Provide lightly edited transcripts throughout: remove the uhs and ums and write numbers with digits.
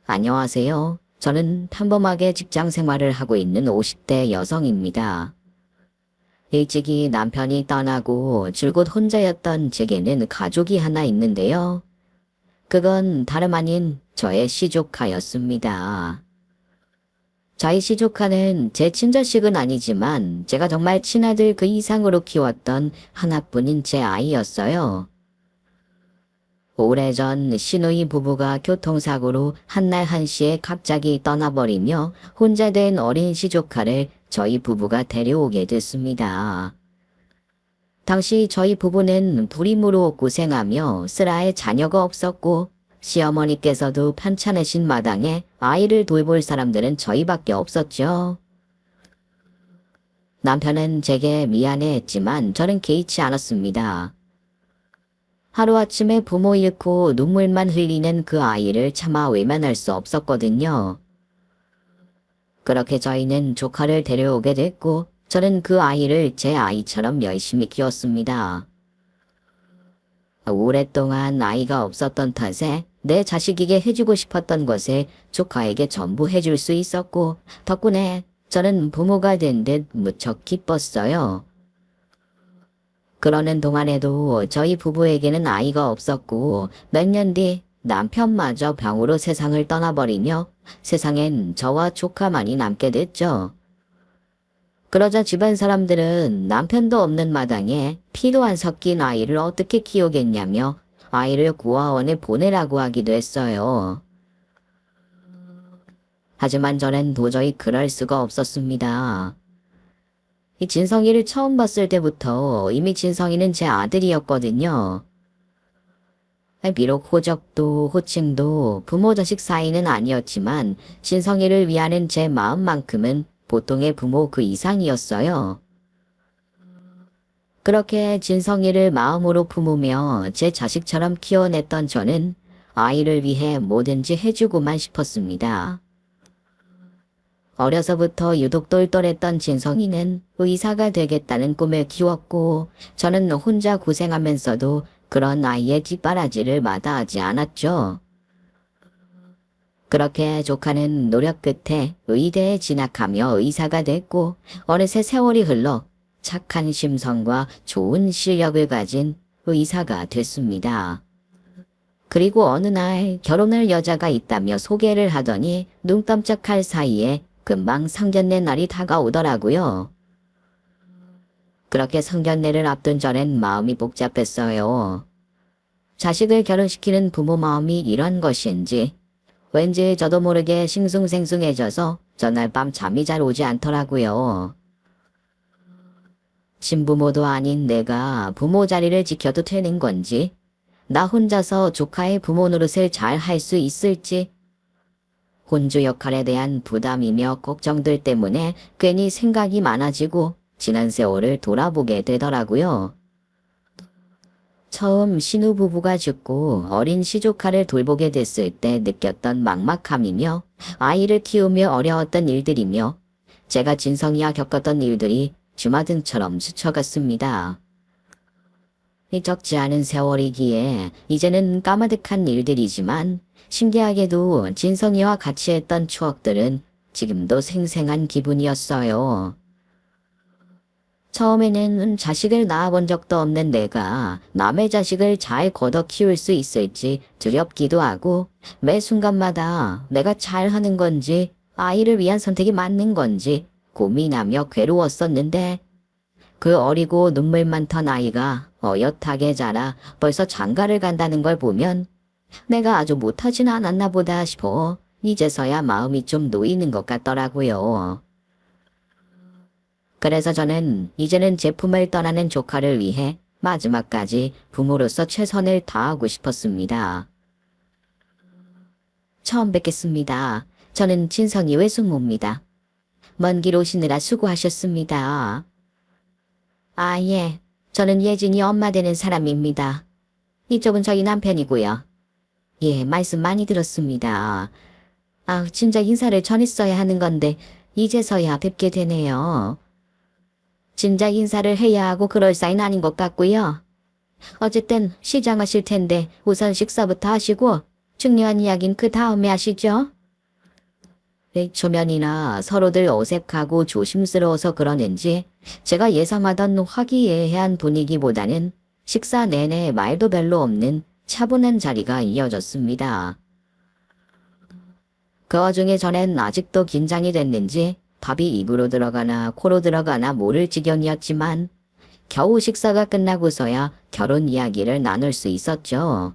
안녕하세요. 저는 평범하게 직장 생활을 하고 있는 50대 여성입니다. 일찍이 남편이 떠나고 줄곧 혼자였던 제게는 가족이 하나 있는데요. 그건 다름 아닌 저의 시조카였습니다. 저희 시조카는 제 친자식은 아니지만 제가 정말 친아들 그 이상으로 키웠던 하나뿐인 제 아이였어요. 오래전 시누이 부부가 교통사고로 한날 한시에 갑자기 떠나버리며 혼자 된 어린 시조카를 저희 부부가 데려오게 됐습니다. 당시 저희 부부는 불임으로 고생하며 쓸아에 자녀가 없었고 시어머니께서도 편찮으신 마당에 아이를 돌볼 사람들은 저희밖에 없었죠. 남편은 제게 미안해했지만 저는 개의치 않았습니다. 하루아침에 부모 잃고 눈물만 흘리는 그 아이를 차마 외면할 수 없었거든요. 그렇게 저희는 조카를 데려오게 됐고 저는 그 아이를 제 아이처럼 열심히 키웠습니다. 오랫동안 아이가 없었던 탓에 내 자식에게 해주고 싶었던 것을 조카에게 전부 해줄 수 있었고 덕분에 저는 부모가 된 듯 무척 기뻤어요. 그러는 동안에도 저희 부부에게는 아이가 없었고 몇 년 뒤 남편마저 병으로 세상을 떠나버리며 세상엔 저와 조카만이 남게 됐죠. 그러자 집안 사람들은 남편도 없는 마당에 피도 안 섞인 아이를 어떻게 키우겠냐며 아이를 고아원에 보내라고 하기도 했어요. 하지만 저는 도저히 그럴 수가 없었습니다. 이 진성이를 처음 봤을 때부터 이미 진성이는 제 아들이었거든요. 비록 호적도 호칭도 부모 자식 사이는 아니었지만 진성이를 위하는 제 마음만큼은 보통의 부모 그 이상이었어요. 그렇게 진성이를 마음으로 품으며 제 자식처럼 키워냈던 저는 아이를 위해 뭐든지 해주고만 싶었습니다. 어려서부터 유독 똘똘했던 진성이는 의사가 되겠다는 꿈을 키웠고 저는 혼자 고생하면서도 그런 아이의 뒷바라지를 마다하지 않았죠. 그렇게 조카는 노력 끝에 의대에 진학하며 의사가 됐고 어느새 세월이 흘러 착한 심성과 좋은 실력을 가진 의사가 됐습니다. 그리고 어느 날 결혼할 여자가 있다며 소개를 하더니 눈 깜짝할 사이에 금방 상견례 날이 다가오더라고요. 그렇게 상견례를 앞둔 저는 마음이 복잡했어요. 자식을 결혼시키는 부모 마음이 이런 것인지 왠지 저도 모르게 싱숭생숭해져서 전날 밤 잠이 잘 오지 않더라고요. 친부모도 아닌 내가 부모 자리를 지켜도 되는 건지, 나 혼자서 조카의 부모 노릇을 잘 할 수 있을지, 혼주 역할에 대한 부담이며 걱정들 때문에 괜히 생각이 많아지고 지난 세월을 돌아보게 되더라고요. 처음 신우부부가 죽고 어린 시조카를 돌보게 됐을 때 느꼈던 막막함이며 아이를 키우며 어려웠던 일들이며 제가 진성이와 겪었던 일들이 주마등처럼 스쳐갔습니다. 적지 않은 세월이기에 이제는 까마득한 일들이지만 신기하게도 진성이와 같이 했던 추억들은 지금도 생생한 기분이었어요. 처음에는 자식을 낳아본 적도 없는 내가 남의 자식을 잘 걷어 키울 수 있을지 두렵기도 하고 매 순간마다 내가 잘하는 건지 아이를 위한 선택이 맞는 건지 고민하며 괴로웠었는데 그 어리고 눈물 많던 아이가 어엿하게 자라 벌써 장가를 간다는 걸 보면 내가 아주 못하진 않았나 보다 싶어 이제서야 마음이 좀 놓이는 것 같더라고요. 그래서 저는 이제는 제 품을 떠나는 조카를 위해 마지막까지 부모로서 최선을 다하고 싶었습니다. 처음 뵙겠습니다. 저는 진성이 외숙모입니다. 먼 길 오시느라 수고하셨습니다. 아, 예. 저는 예진이 엄마 되는 사람입니다. 이쪽은 저희 남편이고요. 예, 말씀 많이 들었습니다. 아, 진짜 인사를 전했어야 하는 건데 이제서야 뵙게 되네요. 진작 인사를 해야 하고 그럴 사이는 아닌 것 같고요. 어쨌든 시장하실 텐데 우선 식사부터 하시고 중요한 이야기는 그 다음에 하시죠. 초면이나 서로들 어색하고 조심스러워서 그러는지 제가 예상하던 화기애애한 분위기보다는 식사 내내 말도 별로 없는 차분한 자리가 이어졌습니다. 그 와중에 전엔 아직도 긴장이 됐는지 밥이 입으로 들어가나 코로 들어가나 모를 지경이었지만 겨우 식사가 끝나고서야 결혼 이야기를 나눌 수 있었죠.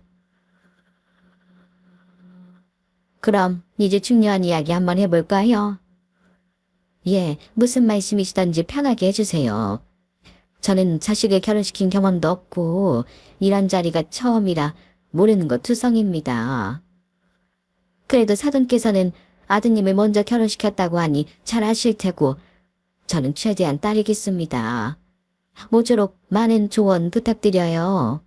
그럼 이제 중요한 이야기 한번 해볼까요? 예, 무슨 말씀이시던지 편하게 해주세요. 저는 자식을 결혼시킨 경험도 없고 일한 자리가 처음이라 모르는 것 투성입니다. 그래도 사돈께서는 아드님을 먼저 결혼시켰다고 하니 잘 아실 테고 저는 최대한 따르겠습니다. 모쪼록 많은 조언 부탁드려요.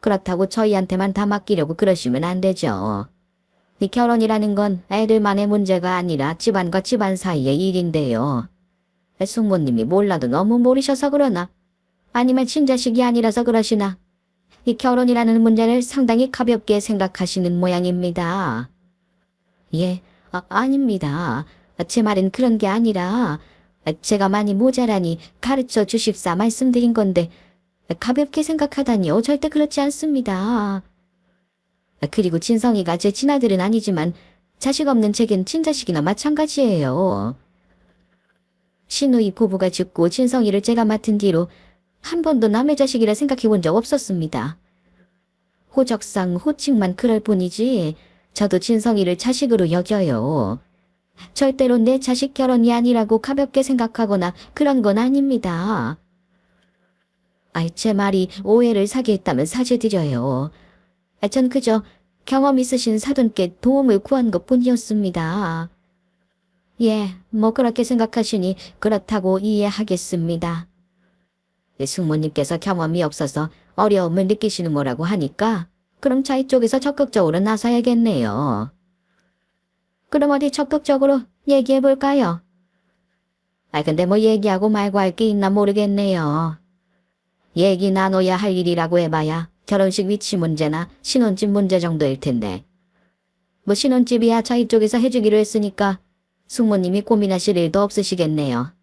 그렇다고 저희한테만 다 맡기려고 그러시면 안 되죠. 이 결혼이라는 건 애들만의 문제가 아니라 집안과 집안 사이의 일인데요. 숙모님이 몰라도 너무 모르셔서 그러나 아니면 친자식이 아니라서 그러시나 이 결혼이라는 문제를 상당히 가볍게 생각하시는 모양입니다. 예, 아닙니다. 제 말은 그런 게 아니라 제가 많이 모자라니 가르쳐 주십사 말씀드린 건데 가볍게 생각하다니요. 절대 그렇지 않습니다. 그리고 진성이가 제 친아들은 아니지만 자식 없는 제겐 친자식이나 마찬가지예요. 신우이 부부가 죽고 진성이를 제가 맡은 뒤로 한 번도 남의 자식이라 생각해 본 적 없었습니다. 호적상 호칭만 그럴 뿐이지 저도 진성이를 자식으로 여겨요. 절대로 내 자식 결혼이 아니라고 가볍게 생각하거나 그런 건 아닙니다. 제 말이 오해를 사게 했다면 사죄드려요. 전 그저 경험 있으신 사돈께 도움을 구한 것뿐이었습니다. 예, 뭐 그렇게 생각하시니 그렇다고 이해하겠습니다. 숙모님께서 경험이 없어서 어려움을 느끼시는 거라고 하니까 그럼 저희 쪽에서 적극적으로 나서야겠네요. 그럼 어디 적극적으로 얘기해 볼까요? 근데 뭐 얘기하고 말고 할 게 있나 모르겠네요. 얘기 나눠야 할 일이라고 해봐야 결혼식 위치 문제나 신혼집 문제 정도일 텐데. 뭐 신혼집이야 저희 쪽에서 해주기로 했으니까 숙모님이 고민하실 일도 없으시겠네요.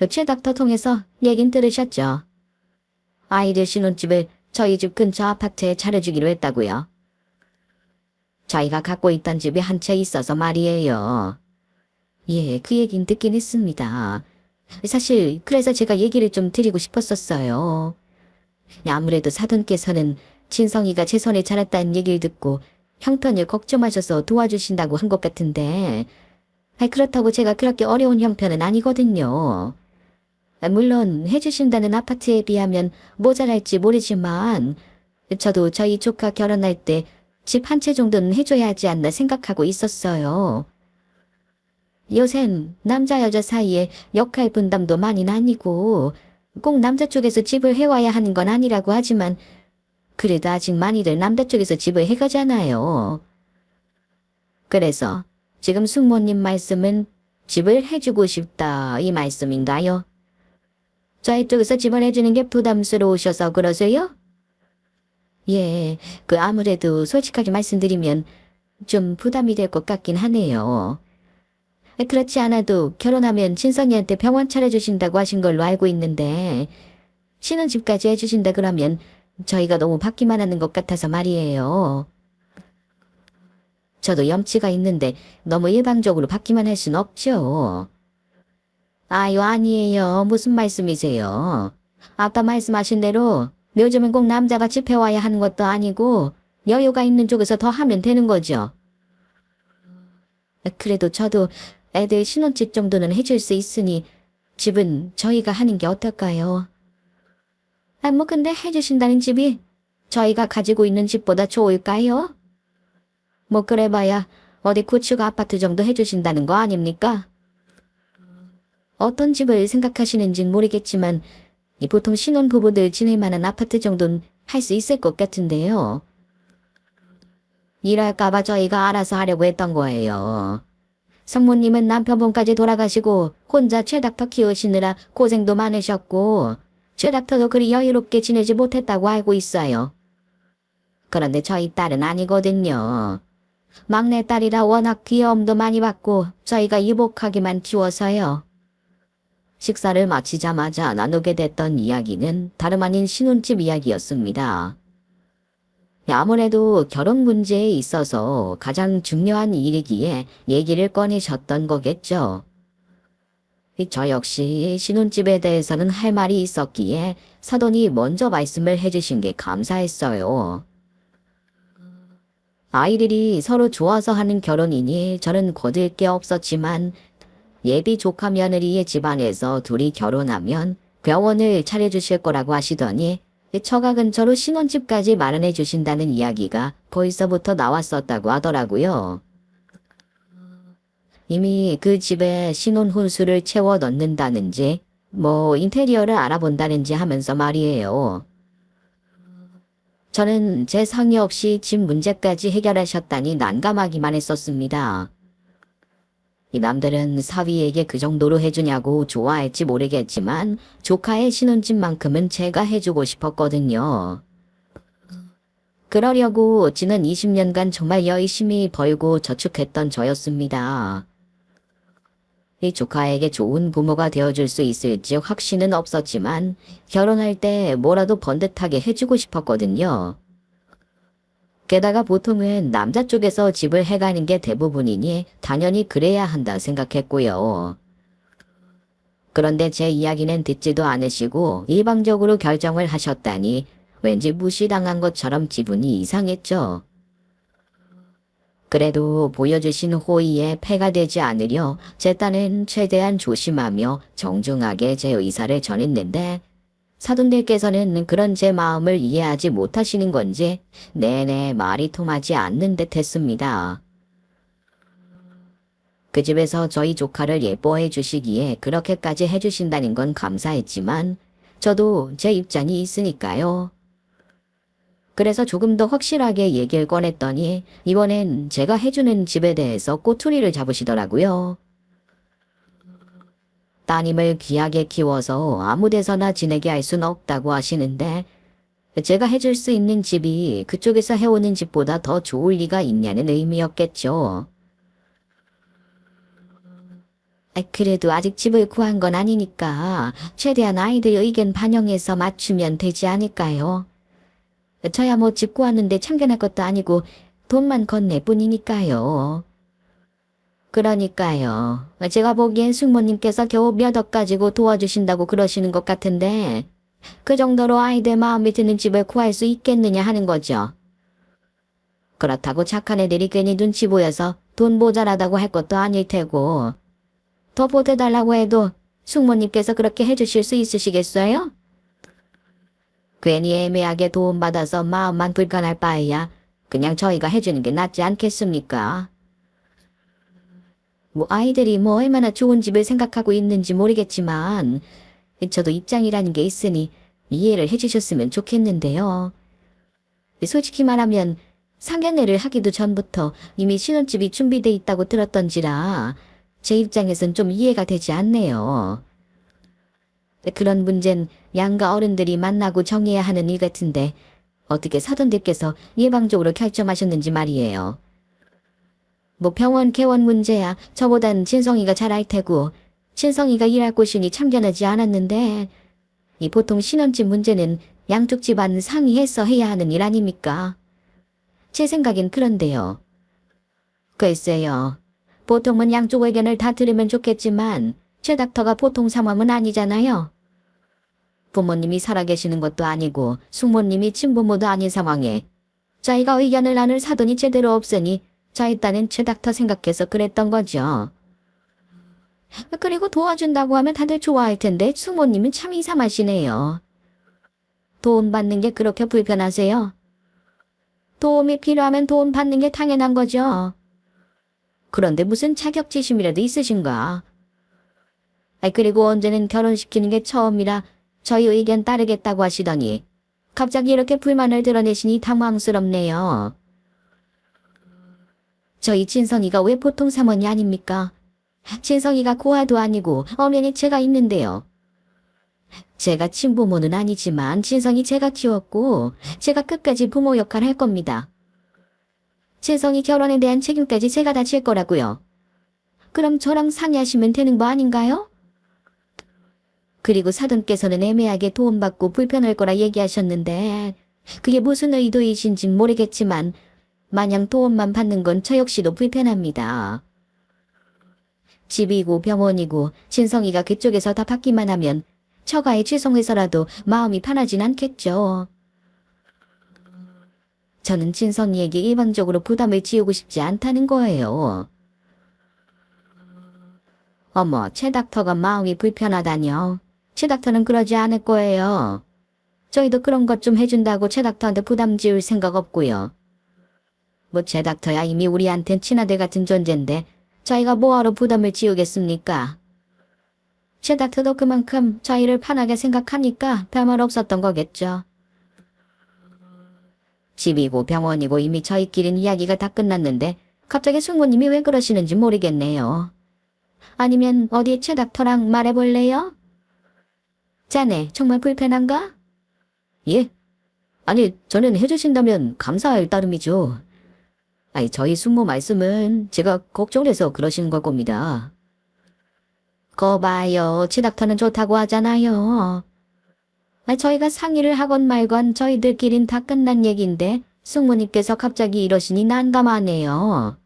최 닥터 통해서 얘긴 들으셨죠? 아이들 신혼집을 저희 집 근처 아파트에 차려주기로 했다고요. 저희가 갖고 있던 집이 한 채 있어서 말이에요. 예, 그 얘긴 듣긴 했습니다. 사실 그래서 제가 얘기를 좀 드리고 싶었었어요. 아무래도 사돈께서는 진성이가 제 손에 자랐다는 얘기를 듣고 형편을 걱정하셔서 도와주신다고 한 것 같은데 그렇다고 제가 그렇게 어려운 형편은 아니거든요. 물론 해주신다는 아파트에 비하면 모자랄지 모르지만 저도 저희 조카 결혼할 때 집 한 채 정도는 해줘야 하지 않나 생각하고 있었어요. 요샌 남자 여자 사이에 역할 분담도 많이 나뉘고 꼭 남자 쪽에서 집을 해와야 하는 건 아니라고 하지만 그래도 아직 많이들 남자 쪽에서 집을 해가잖아요. 그래서 지금 숙모님 말씀은 집을 해주고 싶다 이 말씀인가요? 저희 쪽에서 집을 해주는 게 부담스러우셔서 그러세요? 예, 아무래도 솔직하게 말씀드리면 좀 부담이 될 것 같긴 하네요. 그렇지 않아도 결혼하면 진성이한테 병원 차려주신다고 하신 걸로 알고 있는데 신혼집까지 해주신다 그러면 저희가 너무 받기만 하는 것 같아서 말이에요. 저도 염치가 있는데 너무 일방적으로 받기만 할 순 없죠. 아니에요. 무슨 말씀이세요? 아까 말씀하신 대로 요즘은 꼭 남자가 집해와야 하는 것도 아니고 여유가 있는 쪽에서 더 하면 되는 거죠. 그래도 저도 애들 신혼집 정도는 해줄 수 있으니 집은 저희가 하는 게 어떨까요? 뭐 근데 해주신다는 집이 저희가 가지고 있는 집보다 좋을까요? 뭐 그래봐야 어디 구축 아파트 정도 해주신다는 거 아닙니까? 어떤 집을 생각하시는진 모르겠지만 보통 신혼부부들 지낼 만한 아파트 정도는 할 수 있을 것 같은데요. 일할까봐 저희가 알아서 하려고 했던 거예요. 성모님은 남편분까지 돌아가시고 혼자 최 닥터 키우시느라 고생도 많으셨고 최 닥터도 그리 여유롭게 지내지 못했다고 알고 있어요. 그런데 저희 딸은 아니거든요. 막내딸이라 워낙 귀여움도 많이 받고 저희가 유복하기만 키워서요. 식사를 마치자마자 나누게 됐던 이야기는 다름 아닌 신혼집 이야기였습니다. 아무래도 결혼 문제에 있어서 가장 중요한 일이기에 얘기를 꺼내셨던 거겠죠. 저 역시 신혼집에 대해서는 할 말이 있었기에 사돈이 먼저 말씀을 해주신 게 감사했어요. 아이들이 서로 좋아서 하는 결혼이니 저는 거들 게 없었지만 예비 조카 며느리의 집안에서 둘이 결혼하면 병원을 차려주실 거라고 하시더니 처가 근처로 신혼집까지 마련해 주신다는 이야기가 벌써부터 나왔었다고 하더라고요. 이미 그 집에 신혼 혼수를 채워 넣는다는지 인테리어를 알아본다는지 하면서 말이에요. 저는 제 상의 없이 집 문제까지 해결하셨다니 난감하기만 했었습니다. 이 남들은 사위에게 그 정도로 해주냐고 좋아할지 모르겠지만 조카의 신혼집만큼은 제가 해주고 싶었거든요. 그러려고 지난 20년간 정말 열심히 벌고 저축했던 저였습니다. 이 조카에게 좋은 부모가 되어줄 수 있을지 확신은 없었지만 결혼할 때 뭐라도 번듯하게 해주고 싶었거든요. 게다가 보통은 남자 쪽에서 집을 해가는 게 대부분이니 당연히 그래야 한다 생각했고요. 그런데 제 이야기는 듣지도 않으시고 일방적으로 결정을 하셨다니 왠지 무시당한 것처럼 기분이 이상했죠. 그래도 보여주신 호의에 폐가 되지 않으려 제 딴은 최대한 조심하며 정중하게 제 의사를 전했는데 사돈들께서는 그런 제 마음을 이해하지 못하시는 건지 내내 말이 통하지 않는 듯 했습니다. 그 집에서 저희 조카를 예뻐해 주시기에 그렇게까지 해주신다는 건 감사했지만 저도 제 입장이 있으니까요. 그래서 조금 더 확실하게 얘기를 꺼냈더니 이번엔 제가 해주는 집에 대해서 꼬투리를 잡으시더라고요. 따님을 귀하게 키워서 아무 데서나 지내게 할 수는 없다고 하시는데 제가 해줄 수 있는 집이 그쪽에서 해오는 집보다 더 좋을 리가 있냐는 의미였겠죠. 그래도 아직 집을 구한 건 아니니까 최대한 아이들 의견 반영해서 맞추면 되지 않을까요? 저야 집 구하는데 참견할 것도 아니고 돈만 건넬 뿐이니까요. 그러니까요. 제가 보기엔 숙모님께서 겨우 몇 억 가지고 도와주신다고 그러시는 것 같은데 그 정도로 아이들 마음에 드는 집을 구할 수 있겠느냐 하는 거죠. 그렇다고 착한 애들이 괜히 눈치 보여서 돈 모자라다고 할 것도 아닐 테고 더 보태달라고 해도 숙모님께서 그렇게 해주실 수 있으시겠어요? 괜히 애매하게 도움받아서 마음만 불편할 바에야 그냥 저희가 해주는 게 낫지 않겠습니까? 아이들이 얼마나 좋은 집을 생각하고 있는지 모르겠지만 저도 입장이라는 게 있으니 이해를 해주셨으면 좋겠는데요. 솔직히 말하면 상견례를 하기도 전부터 이미 신혼집이 준비돼 있다고 들었던지라 제 입장에선 좀 이해가 되지 않네요. 그런 문제는 양가 어른들이 만나고 정해야 하는 일 같은데 어떻게 사돈들께서 예방적으로 결정하셨는지 말이에요. 병원 개원 문제야 저보단 진성이가 잘 알 테고 진성이가 일할 곳이니 참견하지 않았는데 이 보통 신혼집 문제는 양쪽 집안 상의해서 해야 하는 일 아닙니까? 제 생각엔 그런데요. 글쎄요. 보통은 양쪽 의견을 다 들으면 좋겠지만 최 닥터가 보통 상황은 아니잖아요. 부모님이 살아계시는 것도 아니고 숙모님이 친부모도 아닌 상황에 저희가 의견을 나눌 사돈이 제대로 없으니 저희 딴은 최 닥터 생각해서 그랬던 거죠. 그리고 도와준다고 하면 다들 좋아할 텐데 숙모님은 참 이상하시네요. 도움 받는 게 그렇게 불편하세요? 도움이 필요하면 도움 받는 게 당연한 거죠. 그런데 무슨 자격지심이라도 있으신가? 그리고 언제는 결혼시키는 게 처음이라 저희 의견 따르겠다고 하시더니 갑자기 이렇게 불만을 드러내시니 당황스럽네요. 저희 진성이가 왜 보통 사모니 아닙니까? 진성이가 고아도 아니고 엄연히 제가 있는데요. 제가 친부모는 아니지만 진성이 제가 키웠고 제가 끝까지 부모 역할 할 겁니다. 진성이 결혼에 대한 책임까지 제가 다 질 거라고요. 그럼 저랑 상의하시면 되는 거 아닌가요? 그리고 사돈께서는 애매하게 도움받고 불편할 거라 얘기하셨는데 그게 무슨 의도이신진 모르겠지만 마냥 도움만 받는 건 저 역시도 불편합니다. 집이고 병원이고 진성이가 그쪽에서 다 받기만 하면 처가에 취송해서라도 마음이 편하진 않겠죠. 저는 진성이에게 일방적으로 부담을 지우고 싶지 않다는 거예요. 어머, 최 닥터가 마음이 불편하다뇨. 최 닥터는 그러지 않을 거예요. 저희도 그런 것 좀 해준다고 최 닥터한테 부담 지울 생각 없고요. 뭐 최 닥터야 이미 우리한텐 친아들 같은 존재인데 저희가 뭐하러 부담을 지우겠습니까? 최 닥터도 그만큼 저희를 편하게 생각하니까 별말 없었던 거겠죠. 집이고 병원이고 이미 저희끼린 이야기가 다 끝났는데 갑자기 숙모님이 왜 그러시는지 모르겠네요. 아니면 어디 최 닥터랑 말해볼래요? 자네 정말 불편한가? 예? 아니 저는 해주신다면 감사할 따름이죠. 아니 저희 숙모 말씀은 제가 걱정돼서 그러시는 걸 겁니다. 거 봐요. 최 닥터는 좋다고 하잖아요. 저희가 상의를 하건 말건 저희들끼린 다 끝난 얘기인데 숙모님께서 갑자기 이러시니 난감하네요.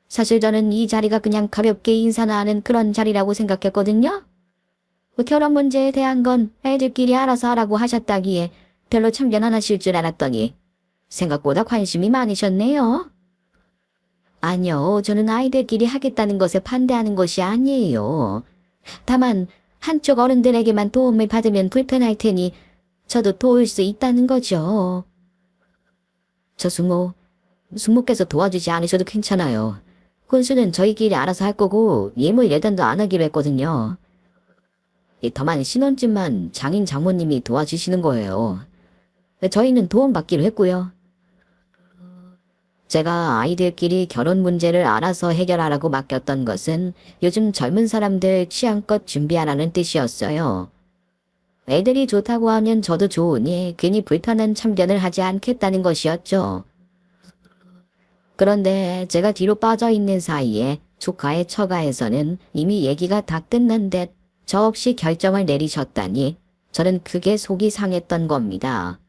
사실 저는 이 자리가 그냥 가볍게 인사나 하는 그런 자리라고 생각했거든요. 결혼 문제에 대한 건 애들끼리 알아서 하라고 하셨다기에 별로 참견 안 하실 줄 알았더니 생각보다 관심이 많으셨네요. 아니요, 저는 아이들끼리 하겠다는 것에 반대하는 것이 아니에요. 다만 한쪽 어른들에게만 도움을 받으면 불편할 테니 저도 도울 수 있다는 거죠. 저 숙모께서 도와주지 않으셔도 괜찮아요. 혼수는 저희끼리 알아서 할 거고 예물 예단도 안 하기로 했거든요. 다만 신혼집만 장인 장모님이 도와주시는 거예요. 저희는 도움받기로 했고요. 제가 아이들끼리 결혼 문제를 알아서 해결하라고 맡겼던 것은 요즘 젊은 사람들 취향껏 준비하라는 뜻이었어요. 애들이 좋다고 하면 저도 좋으니 괜히 불편한 참견을 하지 않겠다는 것이었죠. 그런데 제가 뒤로 빠져 있는 사이에 조카의 처가에서는 이미 얘기가 다 끝난 듯 저 없이 결정을 내리셨다니 저는 크게 속이 상했던 겁니다.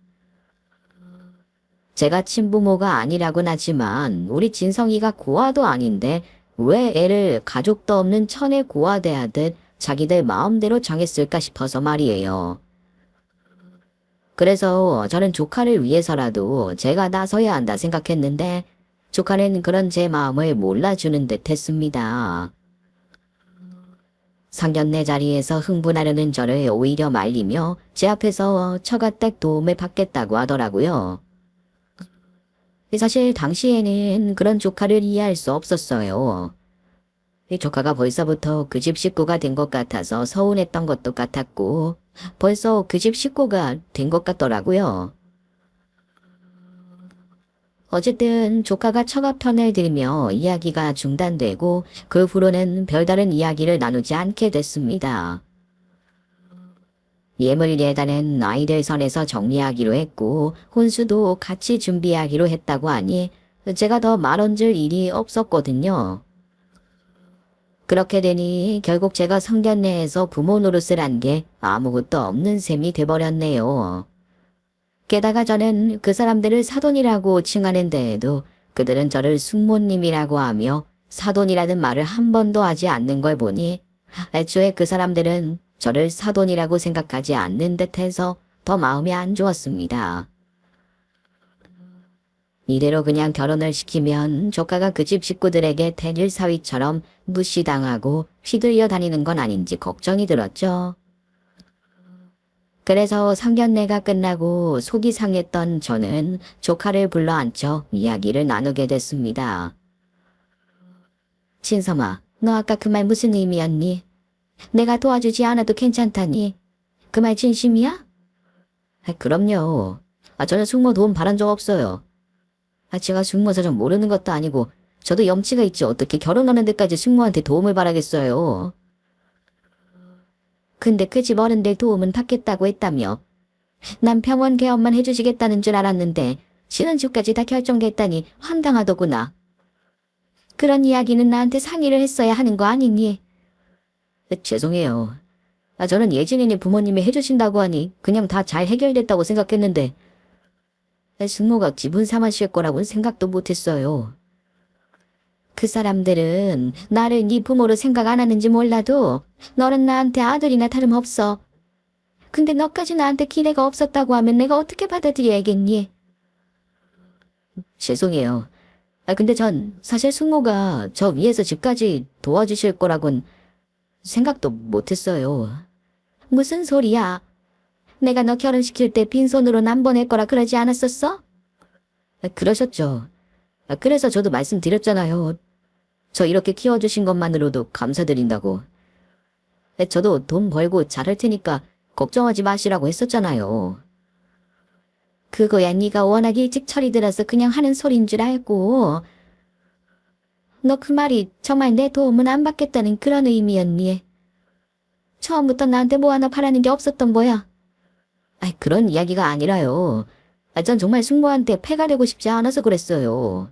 제가 친부모가 아니라곤 하지만 우리 진성이가 고아도 아닌데 왜 애를 가족도 없는 천에 고아대하듯 자기들 마음대로 정했을까 싶어서 말이에요. 그래서 저는 조카를 위해서라도 제가 나서야 한다 생각했는데 조카는 그런 제 마음을 몰라주는 듯 했습니다. 상견례 자리에서 흥분하려는 저를 오히려 말리며 제 앞에서 처가댁 도움을 받겠다고 하더라고요. 사실 당시에는 그런 조카를 이해할 수 없었어요. 이 조카가 벌써부터 그 집 식구가 된 것 같아서 서운했던 것도 같았고 벌써 그 집 식구가 된 것 같더라고요. 어쨌든 조카가 처가 편을 들며 이야기가 중단되고 그 후로는 별다른 이야기를 나누지 않게 됐습니다. 예물 예단은 아이들 선에서 정리하기로 했고 혼수도 같이 준비하기로 했다고 하니 제가 더 말얹을 일이 없었거든요. 그렇게 되니 결국 제가 성견례에서 부모 노릇을 한 게 아무것도 없는 셈이 돼버렸네요. 게다가 저는 그 사람들을 사돈이라고 칭하는 데에도 그들은 저를 숙모님이라고 하며 사돈이라는 말을 한 번도 하지 않는 걸 보니 애초에 그 사람들은 저를 사돈이라고 생각하지 않는 듯해서 더 마음이 안 좋았습니다. 이대로 그냥 결혼을 시키면 조카가 그 집 식구들에게 대릴 사위처럼 무시당하고 휘둘려 다니는 건 아닌지 걱정이 들었죠. 그래서 상견례가 끝나고 속이 상했던 저는 조카를 불러앉혀 이야기를 나누게 됐습니다. 진섬아, 너 아까 그 말 무슨 의미였니? 내가 도와주지 않아도 괜찮다니. 그 말 진심이야? 그럼요. 저는 숙모 도움 바란 적 없어요. 제가 숙모 사정 모르는 것도 아니고 저도 염치가 있지 어떻게 결혼하는 데까지 숙모한테 도움을 바라겠어요. 근데 그 집 어른들 도움은 받겠다고 했다며. 난 병원 개업만 해주시겠다는 줄 알았는데 신혼집까지 다 결정됐다니 황당하더구나. 그런 이야기는 나한테 상의를 했어야 하는 거 아니니? 죄송해요. 저는 예진이네 부모님이 해주신다고 하니 그냥 다 잘 해결됐다고 생각했는데 승모가 기분 상하실 거라고는 생각도 못했어요. 그 사람들은 나를 네 부모로 생각 안 하는지 몰라도 너는 나한테 아들이나 다름없어. 근데 너까지 나한테 기대가 없었다고 하면 내가 어떻게 받아들여야겠니? 죄송해요. 근데 전 사실 승모가 저 위에서 집까지 도와주실 거라곤 생각도 못했어요. 무슨 소리야? 내가 너 결혼시킬 때 빈손으로 안 보낼 거라 그러지 않았었어? 그러셨죠. 그래서 저도 말씀드렸잖아요. 저 이렇게 키워주신 것만으로도 감사드린다고. 저도 돈 벌고 잘할 테니까 걱정하지 마시라고 했었잖아요. 그거야 네가 워낙 일찍 철이 들어서 그냥 하는 소린 줄 알고. 너 그 말이 정말 내 도움은 안 받겠다는 그런 의미였니? 처음부터 나한테 뭐 하나 바라는 게 없었던 거야. 그런 이야기가 아니라요. 전 정말 숙모한테 패가 되고 싶지 않아서 그랬어요.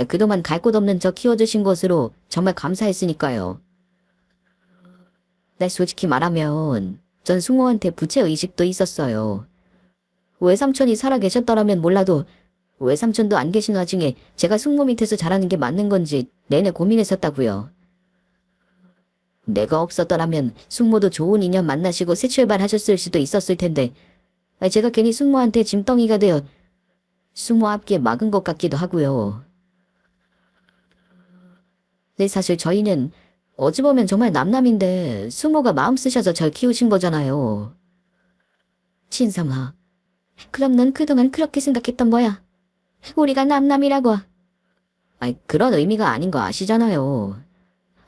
그동안 갈 곳 없는 저 키워주신 것으로 정말 감사했으니까요. 솔직히 말하면 전 숙모한테 부채의식도 있었어요. 외삼촌이 살아계셨더라면 몰라도 외삼촌도 안 계신 와중에 제가 숙모 밑에서 자라는 게 맞는 건지 내내 고민했었다고요. 내가 없었더라면 숙모도 좋은 인연 만나시고 새 출발하셨을 수도 있었을 텐데 제가 괜히 숙모한테 짐덩이가 되어 숙모 앞길 막은 것 같기도 하고요. 사실 저희는 어찌 보면 정말 남남인데 숙모가 마음 쓰셔서 절 키우신 거잖아요. 진성아, 그럼 넌 그동안 그렇게 생각했던 거야? 우리가 남남이라고. 그런 의미가 아닌 거 아시잖아요.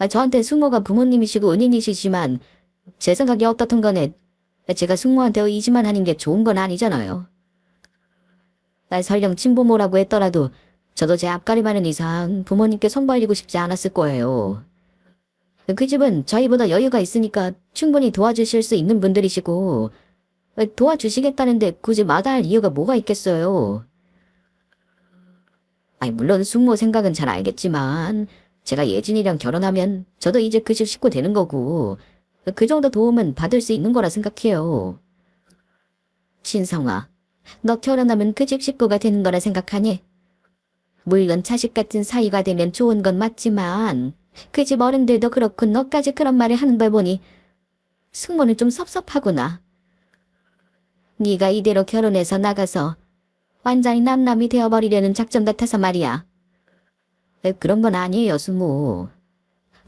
저한테 숙모가 부모님이시고 은인이시지만 제 생각이 어떻든 간에 제가 숙모한테 의지만 하는 게 좋은 건 아니잖아요. 설령 친부모라고 했더라도 저도 제 앞가림 많은 이상 부모님께 손 벌리고 싶지 않았을 거예요. 그 집은 저희보다 여유가 있으니까 충분히 도와주실 수 있는 분들이시고 도와주시겠다는데 굳이 마다할 이유가 뭐가 있겠어요. 물론 숙모 생각은 잘 알겠지만 제가 예진이랑 결혼하면 저도 이제 그 집 식구 되는 거고 그 정도 도움은 받을 수 있는 거라 생각해요. 진성아, 너 결혼하면 그 집 식구가 되는 거라 생각하니? 물론 자식 같은 사이가 되면 좋은 건 맞지만 그 집 어른들도 그렇고 너까지 그런 말을 하는 걸 보니 숙모는 좀 섭섭하구나. 네가 이대로 결혼해서 나가서 완전히 남남이 되어버리려는 작전 같아서 말이야. 그런 건 아니에요, 숙모.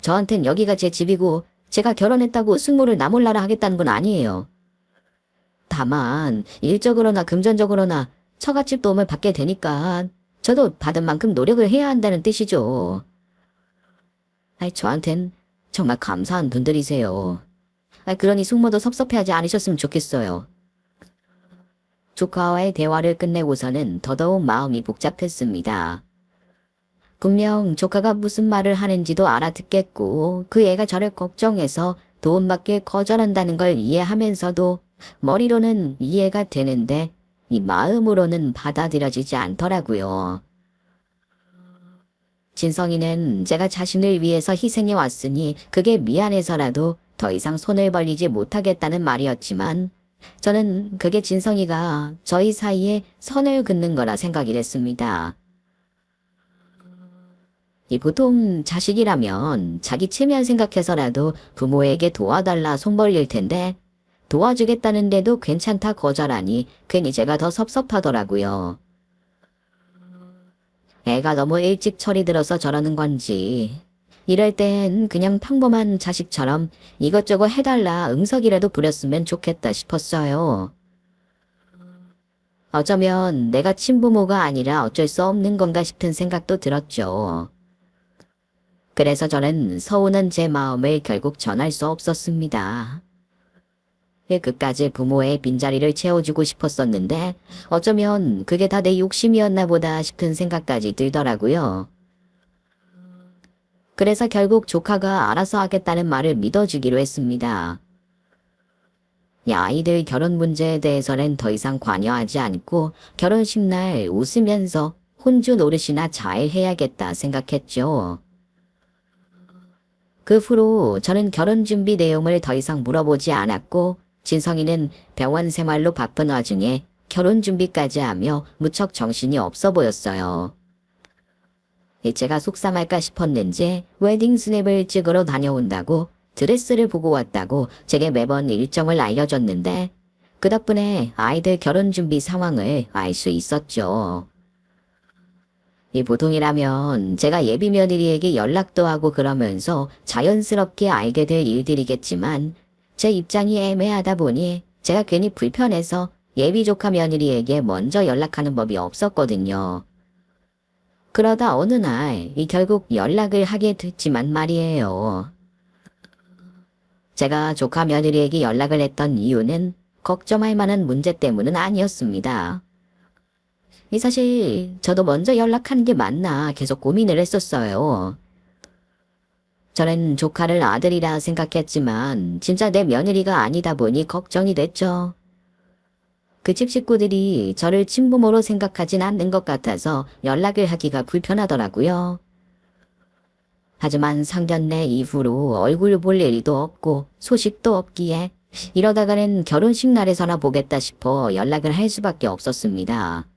저한텐 여기가 제 집이고 제가 결혼했다고 숙모를 나 몰라라 하겠다는 건 아니에요. 다만 일적으로나 금전적으로나 처갓집 도움을 받게 되니까 저도 받은 만큼 노력을 해야 한다는 뜻이죠. 저한텐 정말 감사한 분들이세요. 그러니 숙모도 섭섭해하지 않으셨으면 좋겠어요. 조카와의 대화를 끝내고서는 더더욱 마음이 복잡했습니다. 분명 조카가 무슨 말을 하는지도 알아듣겠고 그 애가 저를 걱정해서 도움받길 거절한다는 걸 이해하면서도 머리로는 이해가 되는데 이 마음으로는 받아들여지지 않더라고요. 진성이는 제가 자신을 위해서 희생해 왔으니 그게 미안해서라도 더 이상 손을 벌리지 못하겠다는 말이었지만 저는 그게 진성이가 저희 사이에 선을 긋는 거라 생각이 됐습니다. 보통 자식이라면 자기 체면 생각해서라도 부모에게 도와달라 손 벌릴 텐데 도와주겠다는데도 괜찮다 거절하니 괜히 제가 더 섭섭하더라고요. 애가 너무 일찍 철이 들어서 저러는 건지 이럴 땐 그냥 평범한 자식처럼 이것저것 해달라 응석이라도 부렸으면 좋겠다 싶었어요. 어쩌면 내가 친부모가 아니라 어쩔 수 없는 건가 싶은 생각도 들었죠. 그래서 저는 서운한 제 마음을 결국 전할 수 없었습니다. 끝까지 부모의 빈자리를 채워주고 싶었었는데 어쩌면 그게 다 내 욕심이었나 보다 싶은 생각까지 들더라고요. 그래서 결국 조카가 알아서 하겠다는 말을 믿어주기로 했습니다. 이 아이들 결혼 문제에 대해서는 더 이상 관여하지 않고 결혼식 날 웃으면서 혼주 노릇이나 잘 해야겠다 생각했죠. 그 후로 저는 결혼 준비 내용을 더 이상 물어보지 않았고 진성이는 병원 생활로 바쁜 와중에 결혼 준비까지 하며 무척 정신이 없어 보였어요. 제가 속상할까 싶었는지 웨딩 스냅을 찍으러 다녀온다고 드레스를 보고 왔다고 제게 매번 일정을 알려줬는데 그 덕분에 아이들 결혼 준비 상황을 알 수 있었죠. 이 보통이라면 제가 예비 며느리에게 연락도 하고 그러면서 자연스럽게 알게 될 일들이겠지만 제 입장이 애매하다 보니 제가 괜히 불편해서 예비 조카 며느리에게 먼저 연락하는 법이 없었거든요. 그러다 어느 날 결국 연락을 하게 됐지만 말이에요. 제가 조카 며느리에게 연락을 했던 이유는 걱정할 만한 문제 때문은 아니었습니다. 사실 저도 먼저 연락하는 게 맞나 계속 고민을 했었어요. 저는 조카를 아들이라 생각했지만 진짜 내 며느리가 아니다 보니 걱정이 됐죠. 그 집 식구들이 저를 친부모로 생각하진 않는 것 같아서 연락을 하기가 불편하더라고요. 하지만 상견례 이후로 얼굴 볼 일도 없고 소식도 없기에 이러다가는 결혼식 날에서나 보겠다 싶어 연락을 할 수밖에 없었습니다.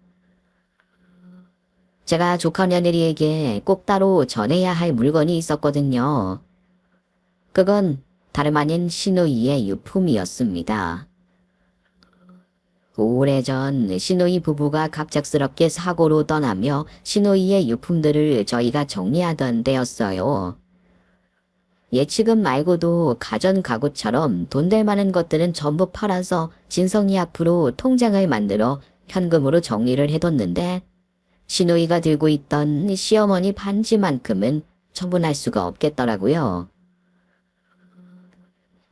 제가 조카 며느리에게 꼭 따로 전해야 할 물건이 있었거든요. 그건 다름 아닌 시누이의 유품이었습니다. 오래전 시누이 부부가 갑작스럽게 사고로 떠나며 시누이의 유품들을 저희가 정리하던 때였어요. 예치금 말고도 가전 가구처럼 돈 될 만한 것들은 전부 팔아서 진성이 앞으로 통장을 만들어 현금으로 정리를 해뒀는데 시누이가 들고 있던 시어머니 반지만큼은 처분할 수가 없겠더라고요.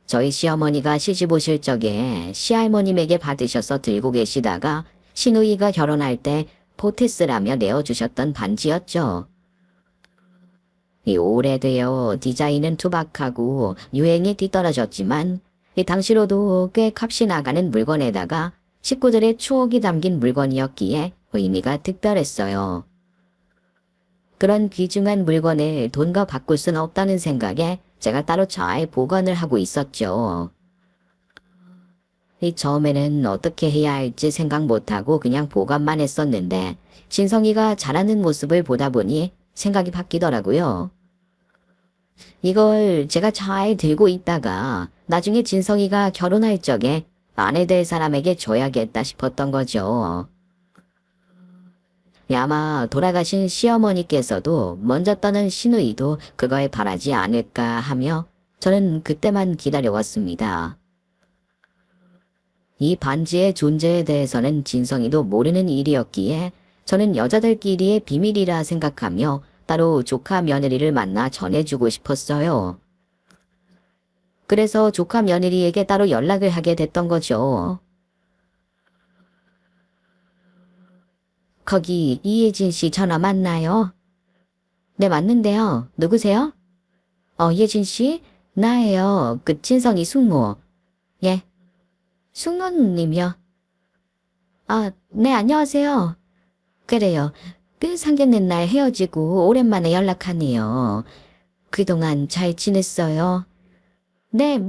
저희 시어머니가 시집 오실 적에 시할머님에게 받으셔서 들고 계시다가 시누이가 결혼할 때 보태쓰라며 내어주셨던 반지였죠. 이 오래되어 디자인은 투박하고 유행이 뒤떨어졌지만 당시로도 꽤 값이 나가는 물건에다가 식구들의 추억이 담긴 물건이었기에 의미가 특별했어요. 그런 귀중한 물건을 돈과 바꿀 순 없다는 생각에 제가 따로 잘 보관을 하고 있었죠. 처음에는 어떻게 해야 할지 생각 못하고 그냥 보관만 했었는데 진성이가 자라는 모습을 보다 보니 생각이 바뀌더라고요. 이걸 제가 잘 들고 있다가 나중에 진성이가 결혼할 적에 아내 될 사람에게 줘야겠다 싶었던 거죠. 아마 돌아가신 시어머니께서도 먼저 떠난 시누이도 그걸 바라지 않을까 하며 저는 그때만 기다려왔습니다. 이 반지의 존재에 대해서는 진성이도 모르는 일이었기에 저는 여자들끼리의 비밀이라 생각하며 따로 조카 며느리를 만나 전해주고 싶었어요. 그래서 조카 며느리에게 따로 연락을 하게 됐던 거죠. 거기 이예진 씨 전화 맞나요? 네, 맞는데요. 누구세요? 예진 씨? 나예요. 그 진성이 숙모. 예. 숙모님이요? 네, 안녕하세요. 그래요. 그 상견례 날 헤어지고 오랜만에 연락하네요. 그동안 잘 지냈어요? 네,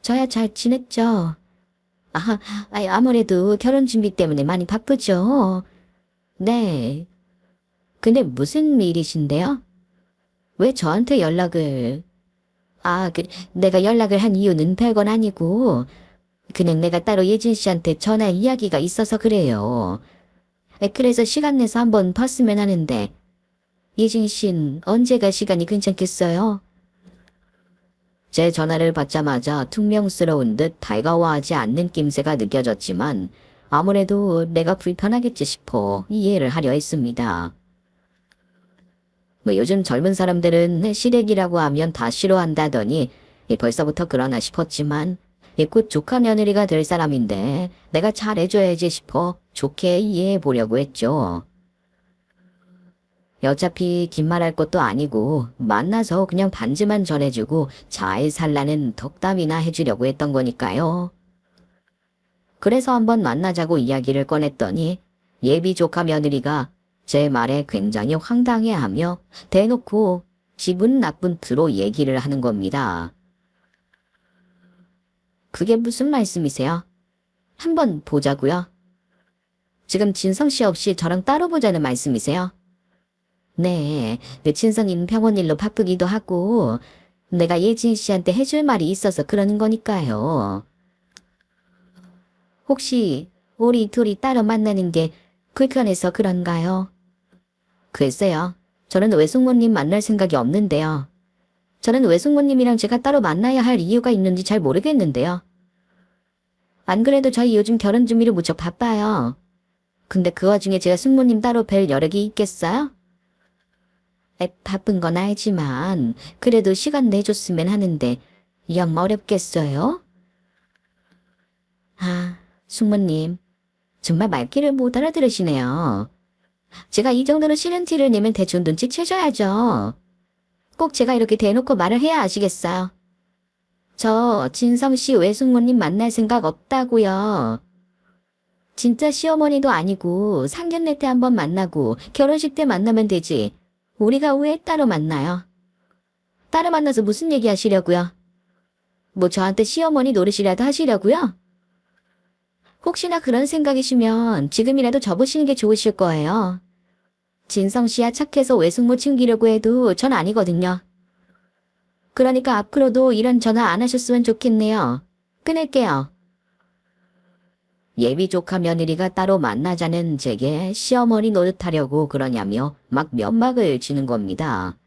저야 잘 지냈죠. 아무래도 결혼 준비 때문에 많이 바쁘죠. 네. 근데 무슨 일이신데요? 왜 저한테 연락을... 내가 연락을 한 이유는 별건 아니고 그냥 내가 따로 예진 씨한테 전할 이야기가 있어서 그래요. 그래서 시간 내서 한번 봤으면 하는데 예진 씨는 언제가 시간이 괜찮겠어요? 제 전화를 받자마자 퉁명스러운 듯 달가워하지 않는 낌새가 느껴졌지만 아무래도 내가 불편하겠지 싶어 이해를 하려 했습니다. 요즘 젊은 사람들은 시댁이라고 하면 다 싫어한다더니 벌써부터 그러나 싶었지만 곧 조카 며느리가 될 사람인데 내가 잘해줘야지 싶어 좋게 이해해 보려고 했죠. 어차피 긴 말할 것도 아니고 만나서 그냥 반지만 전해주고 잘 살라는 덕담이나 해주려고 했던 거니까요. 그래서 한번 만나자고 이야기를 꺼냈더니 예비 조카 며느리가 제 말에 굉장히 황당해하며 대놓고 기분 나쁜 투로 얘기를 하는 겁니다. 그게 무슨 말씀이세요? 한번 보자고요. 지금 진성 씨 없이 저랑 따로 보자는 말씀이세요? 네, 그 진성이는 병원 일로 바쁘기도 하고 내가 예진 씨한테 해줄 말이 있어서 그러는 거니까요. 혹시 우리 둘이 따로 만나는 게 불편해서 그런가요? 글쎄요. 저는 외숙모님 만날 생각이 없는데요. 저는 외숙모님이랑 제가 따로 만나야 할 이유가 있는지 잘 모르겠는데요. 안 그래도 저희 요즘 결혼 준비로 무척 바빠요. 근데 그 와중에 제가 숙모님 따로 뵐 여력이 있겠어요? 바쁜 건 알지만 그래도 시간 내줬으면 하는데 영 어렵겠어요? 아, 숙모님 정말 말귀를 못 알아들으시네요. 제가 이 정도로 싫은 티를 내면 대충 눈치채셔야죠. 꼭 제가 이렇게 대놓고 말을 해야 아시겠어요? 저 진성 씨 외숙모님 만날 생각 없다고요. 진짜 시어머니도 아니고 상견례 때 한번 만나고 결혼식 때 만나면 되지. 우리가 왜 따로 만나요? 따로 만나서 무슨 얘기 하시려고요? 뭐 저한테 시어머니 노릇이라도 하시려고요? 혹시나 그런 생각이시면 지금이라도 접으시는 게 좋으실 거예요. 진성 씨야 착해서 외숙모 챙기려고 해도 전 아니거든요. 그러니까 앞으로도 이런 전화 안 하셨으면 좋겠네요. 끊을게요. 예비 조카 며느리가 따로 만나자는 제게 시어머니 노릇하려고 그러냐며 막 면막을 치는 겁니다.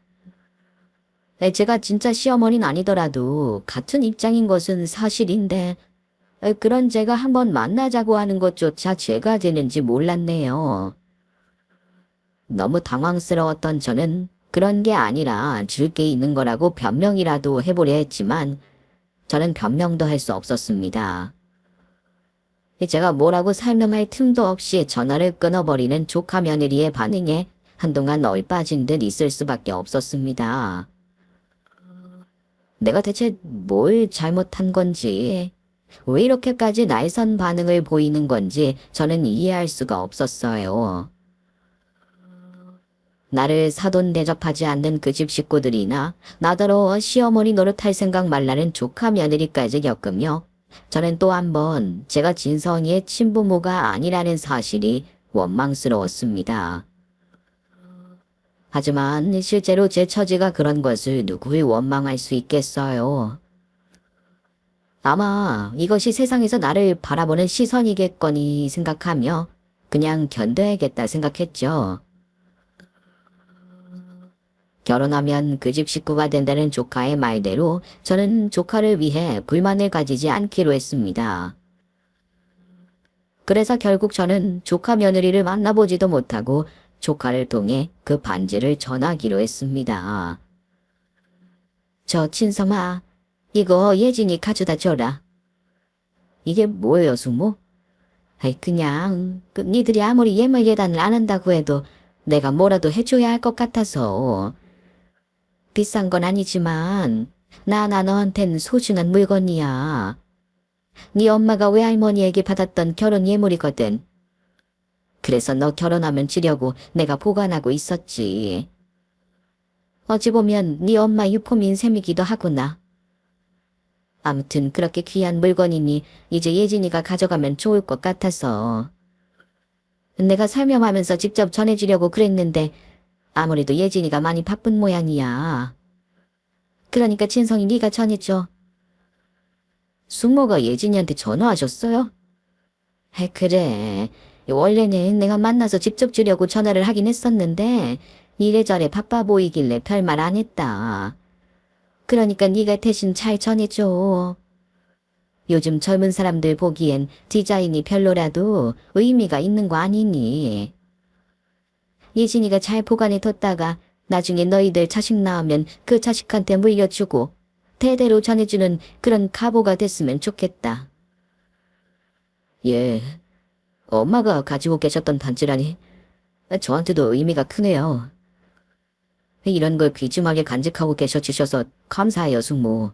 제가 진짜 시어머니는 아니더라도 같은 입장인 것은 사실인데 그런 제가 한번 만나자고 하는 것조차 죄가 되는지 몰랐네요. 너무 당황스러웠던 저는 그런 게 아니라 줄 게 있는 거라고 변명이라도 해보려 했지만 저는 변명도 할 수 없었습니다. 제가 뭐라고 설명할 틈도 없이 전화를 끊어버리는 조카 며느리의 반응에 한동안 얼빠진 듯 있을 수밖에 없었습니다. 내가 대체 뭘 잘못한 건지, 왜 이렇게까지 날선 반응을 보이는 건지 저는 이해할 수가 없었어요. 나를 사돈 대접하지 않는 그 집 식구들이나 나더러 시어머니 노릇할 생각 말라는 조카 며느리까지 겪으며 저는 또 한 번 제가 진성이의 친부모가 아니라는 사실이 원망스러웠습니다. 하지만 실제로 제 처지가 그런 것을 누구를 원망할 수 있겠어요. 아마 이것이 세상에서 나를 바라보는 시선이겠거니 생각하며 그냥 견뎌야겠다 생각했죠. 결혼하면 그 집 식구가 된다는 조카의 말대로 저는 조카를 위해 불만을 가지지 않기로 했습니다. 그래서 결국 저는 조카 며느리를 만나보지도 못하고 조카를 통해 그 반지를 전하기로 했습니다. 저 친성아, 이거 예진이 가져다 줘라. 이게 뭐예요, 숙모? 그냥 니들이 아무리 예물 예단을 안 한다고 해도 내가 뭐라도 해줘야 할 것 같아서. 비싼 건 아니지만 나 너한텐 소중한 물건이야. 네 엄마가 외할머니에게 받았던 결혼 예물이거든. 그래서 너 결혼하면 주려고 내가 보관하고 있었지. 어찌 보면 네 엄마 유품인 셈이기도 하구나. 아무튼 그렇게 귀한 물건이니 이제 예진이가 가져가면 좋을 것 같아서. 내가 설명하면서 직접 전해주려고 그랬는데 아무래도 예진이가 많이 바쁜 모양이야. 그러니까 진성이 네가 전해줘. 숙모가 예진이한테 전화하셨어요? 그래. 원래는 내가 만나서 직접 주려고 전화를 하긴 했었는데 이래저래 바빠 보이길래 별말 안 했다. 그러니까 네가 대신 잘 전해줘. 요즘 젊은 사람들 보기엔 디자인이 별로라도 의미가 있는 거 아니니. 예진이가 잘 보관해 뒀다가 나중에 너희들 자식 낳으면 그 자식한테 물려주고 대대로 전해주는 그런 가보가 됐으면 좋겠다. 예, 엄마가 가지고 계셨던 반지라니 저한테도 의미가 크네요. 이런 걸 귀중하게 간직하고 계셔주셔서 감사해요, 숙모.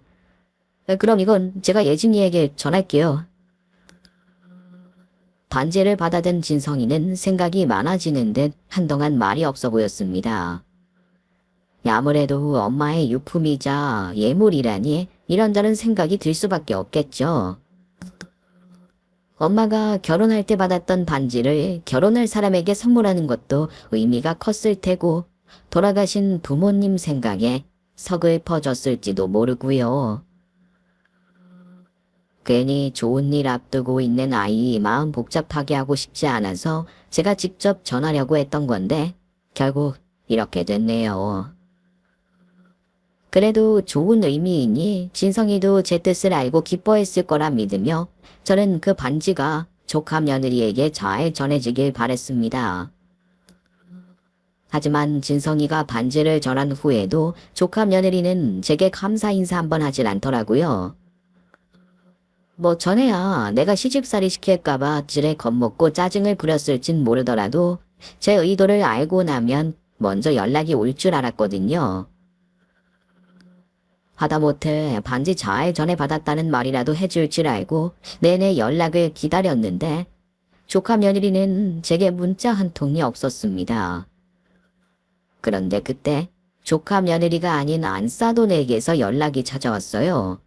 그럼 이건 제가 예진이에게 전할게요. 반지를 받아든 진성이는 생각이 많아지는 듯 한동안 말이 없어 보였습니다. 아무래도 엄마의 유품이자 예물이라니 이런저런 생각이 들 수밖에 없겠죠. 엄마가 결혼할 때 받았던 반지를 결혼할 사람에게 선물하는 것도 의미가 컸을 테고 돌아가신 부모님 생각에 서글퍼졌을지도 모르고요. 괜히 좋은 일 앞두고 있는 아이 마음 복잡하게 하고 싶지 않아서 제가 직접 전하려고 했던 건데 결국 이렇게 됐네요. 그래도 좋은 의미이니 진성이도 제 뜻을 알고 기뻐했을 거라 믿으며 저는 그 반지가 조카 며느리에게 잘 전해지길 바랬습니다. 하지만 진성이가 반지를 전한 후에도 조카 며느리는 제게 감사 인사 한번 하질 않더라고요. 뭐 전에야 내가 시집살이 시킬까봐 지레 겁먹고 짜증을 부렸을진 모르더라도 제 의도를 알고 나면 먼저 연락이 올 줄 알았거든요. 하다못해 반지 잘 전해받았다는 말이라도 해줄 줄 알고 내내 연락을 기다렸는데 조카 며느리는 제게 문자 한 통이 없었습니다. 그런데 그때 조카 며느리가 아닌 안사돈에게서 연락이 찾아왔어요.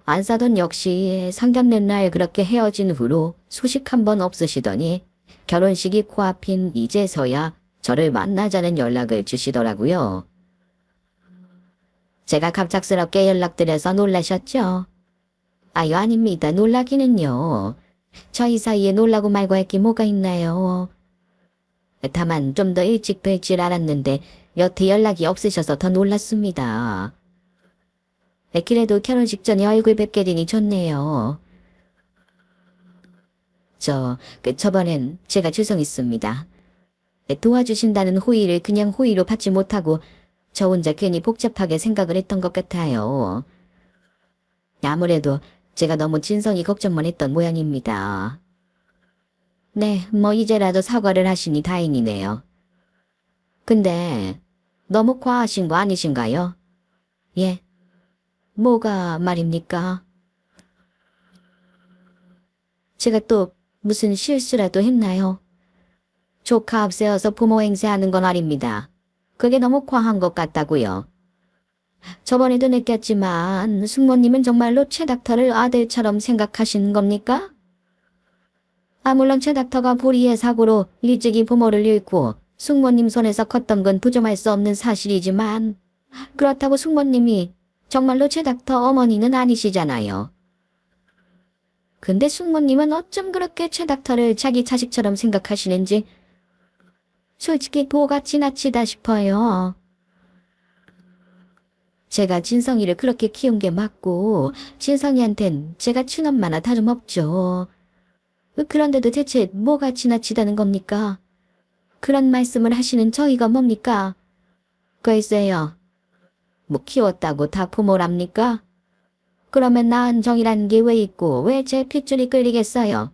안사돈 역시 상견례 날 그렇게 헤어진 후로 소식 한 번 없으시더니 결혼식이 코앞인 이제서야 저를 만나자는 연락을 주시더라고요. 제가 갑작스럽게 연락드려서 놀라셨죠? 아유, 아닙니다. 놀라기는요. 저희 사이에 놀라고 말고 할 게 뭐가 있나요? 다만 좀 더 일찍 뵐 줄 알았는데 여태 연락이 없으셔서 더 놀랐습니다. 그래도 결혼식 전에 얼굴 뵙게 되니 좋네요. 저번엔 제가 죄송했습니다. 도와주신다는 호의를 그냥 호의로 받지 못하고 저 혼자 괜히 복잡하게 생각을 했던 것 같아요. 아무래도 제가 너무 진성이 걱정만 했던 모양입니다. 네, 뭐 이제라도 사과를 하시니 다행이네요. 근데 너무 과하신 거 아니신가요? 예. 뭐가 말입니까? 제가 또 무슨 실수라도 했나요? 조카 앞세워서 부모 행세하는 건 아닙니다. 그게 너무 과한 것 같다고요. 저번에도 느꼈지만 숙모님은 정말로 최 닥터를 아들처럼 생각하시는 겁니까? 물론 최 닥터가 불의의 사고로 일찍이 부모를 잃고 숙모님 손에서 컸던 건 부정할 수 없는 사실이지만 그렇다고 숙모님이 정말로 최 닥터 어머니는 아니시잖아요. 근데 숙모님은 어쩜 그렇게 최 닥터를 자기 자식처럼 생각하시는지 솔직히 도가 지나치다 싶어요. 제가 진성이를 그렇게 키운 게 맞고 진성이한텐 제가 친엄마나 다름없죠. 그런데도 대체 뭐가 지나치다는 겁니까? 그런 말씀을 하시는 저희가 뭡니까? 글쎄요. 뭐 키웠다고 다 부모랍니까? 그러면 낳은 정이라는 게 왜 있고 왜 제 핏줄이 끌리겠어요?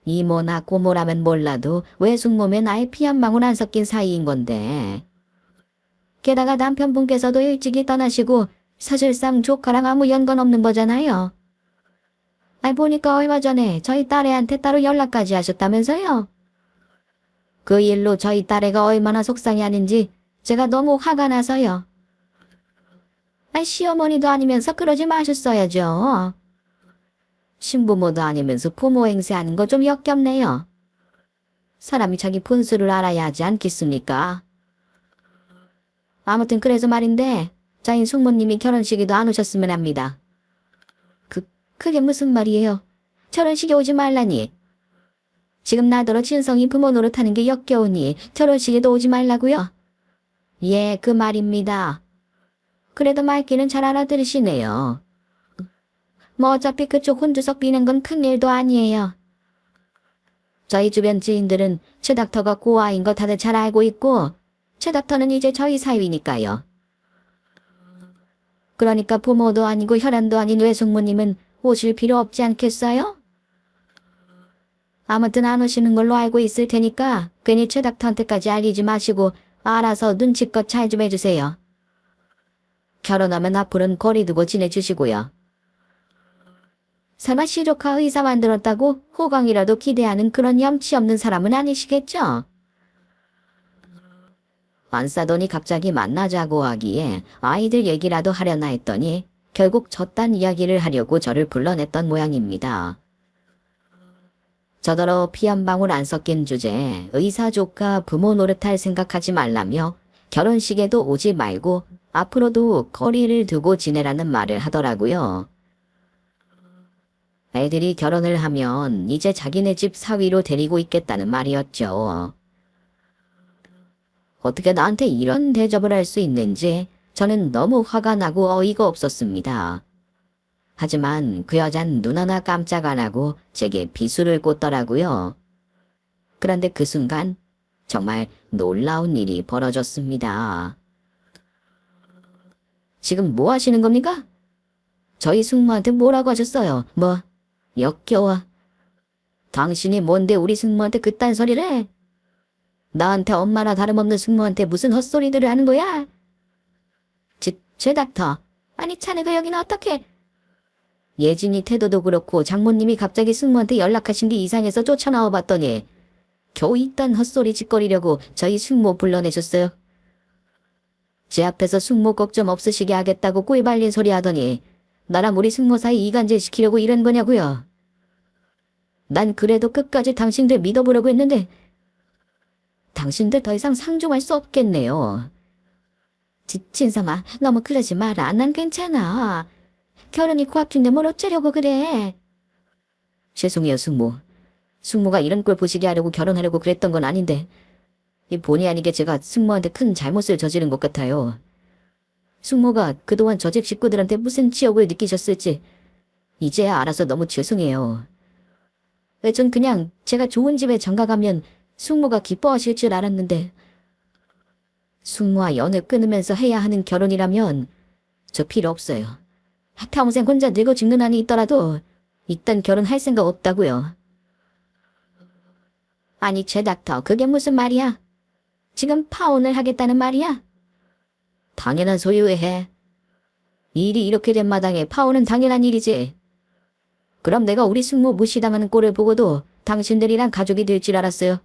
이모나 고모라면 몰라도 외숙모면 아예 피 한 방울 안 섞인 사이인 건데. 게다가 남편분께서도 일찍이 떠나시고 사실상 조카랑 아무 연관 없는 거잖아요. 보니까 얼마 전에 저희 딸애한테 따로 연락까지 하셨다면서요? 그 일로 저희 딸애가 얼마나 속상해하는지 제가 너무 화가 나서요. 시어머니도 아니면서 그러지 마셨어야죠. 신부모도 아니면서 부모 행세하는 거 좀 역겹네요. 사람이 자기 분수를 알아야 하지 않겠습니까? 아무튼 그래서 말인데 저희 숙모님이 결혼식에도 안 오셨으면 합니다. 그게 무슨 말이에요? 결혼식에 오지 말라니. 지금 나더러 진성이 부모 노릇하는 게 역겨우니 결혼식에도 오지 말라고요? 예, 그 말입니다. 그래도 말귀는 잘 알아들으시네요. 뭐 어차피 그쪽 혼주석 비는 건 큰일도 아니에요. 저희 주변 지인들은 최 닥터가 고아인 거 다들 잘 알고 있고 최 닥터는 이제 저희 사위니까요. 그러니까 부모도 아니고 혈연도 아닌 외숙모님은 오실 필요 없지 않겠어요? 아무튼 안 오시는 걸로 알고 있을 테니까 괜히 최 닥터한테까지 알리지 마시고 알아서 눈치껏 잘 좀 해주세요. 결혼하면 앞으로는 거리 두고 지내주시고요. 설마 시 조카 의사 만들었다고 호강이라도 기대하는 그런 염치 없는 사람은 아니시겠죠? 안 싸더니 갑자기 만나자고 하기에 아이들 얘기라도 하려나 했더니 결국 저딴 이야기를 하려고 저를 불러냈던 모양입니다. 저더러 피 한 방울 안 섞인 주제에 의사 조카 부모 노릇할 생각하지 말라며 결혼식에도 오지 말고 앞으로도 거리를 두고 지내라는 말을 하더라고요. 애들이 결혼을 하면 이제 자기네 집 사위로 데리고 있겠다는 말이었죠. 어떻게 나한테 이런 대접을 할 수 있는지 저는 너무 화가 나고 어이가 없었습니다. 하지만 그 여잔 눈 하나 깜짝 안 하고 제게 비수를 꽂더라고요. 그런데 그 순간 정말 놀라운 일이 벌어졌습니다. 지금 뭐 하시는 겁니까? 저희 숙모한테 뭐라고 하셨어요? 뭐 역겨워. 당신이 뭔데 우리 숙모한테 그딴 소리를 해? 나한테 엄마나 다름없는 숙모한테 무슨 헛소리들을 하는 거야? 죄 닥터. 아니 자네가 여기는 어떻게? 예진이 태도도 그렇고 장모님이 갑자기 숙모한테 연락하신 게 이상해서 쫓아나와 봤더니 겨우 이딴 헛소리 짓거리려고 저희 숙모 불러내셨어요. 제 앞에서 숙모 꼭 좀 없으시게 하겠다고 꿀발린 소리 하더니 나랑 우리 숙모 사이 이간질 시키려고 이런 거냐고요. 난 그래도 끝까지 당신들 믿어보려고 했는데 당신들 더 이상 상종할 수 없겠네요. 진삼아 너무 그러지 마라. 난 괜찮아. 결혼이 코앞인데 뭘 어쩌려고 그래. 죄송해요 숙모. 숙모가 이런 꼴 보시게 하려고 결혼하려고 그랬던 건 아닌데 이 본의 아니게 제가 숙모한테 큰 잘못을 저지른 것 같아요. 숙모가 그동안 저 집 식구들한테 무슨 치욕을 느끼셨을지 이제야 알아서 너무 죄송해요. 전 그냥 제가 좋은 집에 장가가면 숙모가 기뻐하실 줄 알았는데 숙모와 연을 끊으면서 해야 하는 결혼이라면 저 필요 없어요. 평생 혼자 늙어 죽는 한이 있더라도 이딴 결혼할 생각 없다고요. 아니 최 닥터 그게 무슨 말이야? 지금 파혼을 하겠다는 말이야? 당연한 소유해. 일이 이렇게 된 마당에 파혼은 당연한 일이지. 그럼 내가 우리 숙모 무시당하는 꼴을 보고도 당신들이랑 가족이 될 줄 알았어요.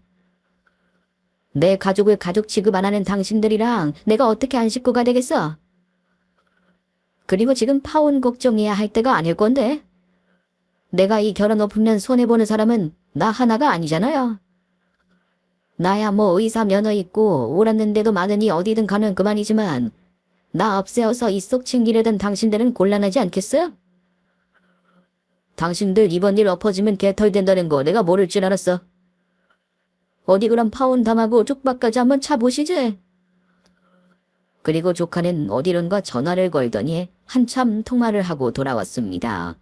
내 가족을 가족 취급 안 하는 당신들이랑 내가 어떻게 안 식구가 되겠어? 그리고 지금 파혼 걱정해야 할 때가 아닐 건데. 내가 이 결혼 엎으면 손해보는 사람은 나 하나가 아니잖아요. 나야 뭐 의사 면허 있고 옳았는데도 많으니 어디든 가는 그만이지만 나 앞세워서 이 속 챙기려던 당신들은 곤란하지 않겠어요? 당신들 이번 일 엎어지면 개털된다는 거 내가 모를 줄 알았어. 어디 그럼 파혼 당하고 쪽박까지 한번 차보시지. 그리고 조카는 어디론가 전화를 걸더니 한참 통화를 하고 돌아왔습니다.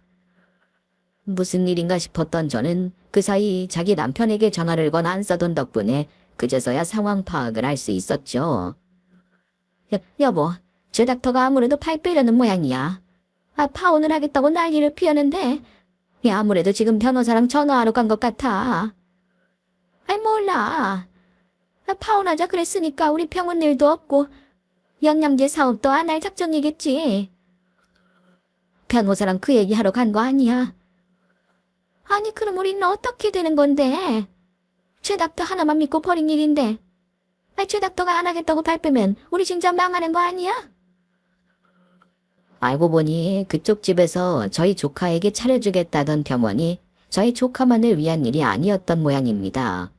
무슨 일인가 싶었던 저는 그 사이 자기 남편에게 전화를 건 안 써던 덕분에 그제서야 상황 파악을 할 수 있었죠. 여보, 제 닥터가 아무래도 팔 빼려는 모양이야. 파혼을 하겠다고 난리를 피우는데 아무래도 지금 변호사랑 전화하러 간 것 같아. 몰라. 파혼하자 그랬으니까 우리 병원 일도 없고 영양제 사업도 안 할 작정이겠지. 변호사랑 그 얘기하러 간 거 아니야. 아니 그럼 우리는 어떻게 되는 건데? 최 닥터 하나만 믿고 버린 일인데 최 닥터가 안 하겠다고 발빼면 우리 진짜 망하는 거 아니야? 알고 보니 그쪽 집에서 저희 조카에게 차려주겠다던 병원이 저희 조카만을 위한 일이 아니었던 모양입니다.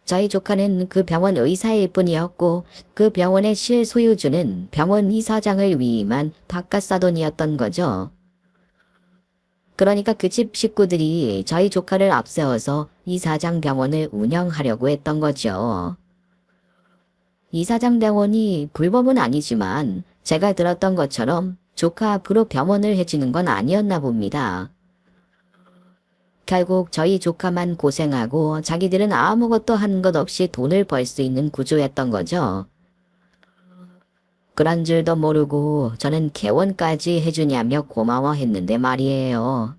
저희 조카는 그 병원 의사일 뿐이었고 그 병원의 실소유주는 병원 이사장을 위임한 바깥사돈이었던 거죠. 그러니까 그 집 식구들이 저희 조카를 앞세워서 이사장 병원을 운영하려고 했던 거죠. 이사장 병원이 불법은 아니지만 제가 들었던 것처럼 조카 앞으로 병원을 해주는 건 아니었나 봅니다. 결국 저희 조카만 고생하고 자기들은 아무것도 하는 것 없이 돈을 벌 수 있는 구조였던 거죠. 그런 줄도 모르고 저는 개원까지 해주냐며 고마워했는데 말이에요.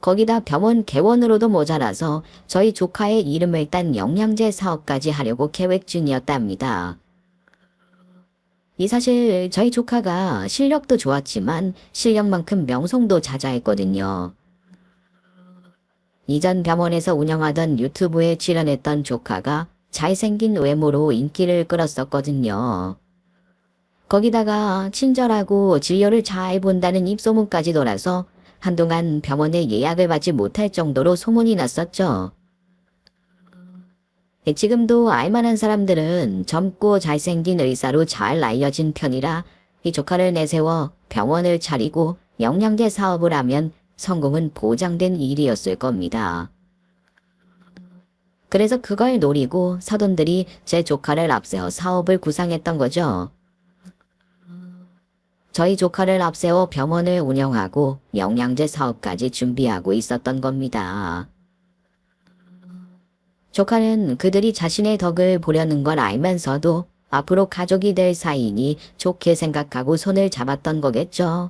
거기다 병원 개원으로도 모자라서 저희 조카의 이름을 딴 영양제 사업까지 하려고 계획 중이었답니다. 이 사실 저희 조카가 실력도 좋았지만 실력만큼 명성도 자자했거든요. 이전 병원에서 운영하던 유튜브에 출연했던 조카가 잘생긴 외모로 인기를 끌었었거든요. 거기다가 친절하고 진료를 잘 본다는 입소문까지 돌아서 한동안 병원에 예약을 받지 못할 정도로 소문이 났었죠. 지금도 알만한 사람들은 젊고 잘생긴 의사로 잘 알려진 편이라 이 조카를 내세워 병원을 차리고 영양제 사업을 하면 성공은 보장된 일이었을 겁니다. 그래서 그걸 노리고 사돈들이 제 조카를 앞세워 사업을 구상했던 거죠. 저희 조카를 앞세워 병원을 운영하고 영양제 사업까지 준비하고 있었던 겁니다. 조카는 그들이 자신의 덕을 보려는 걸 알면서도 앞으로 가족이 될 사이니 좋게 생각하고 손을 잡았던 거겠죠.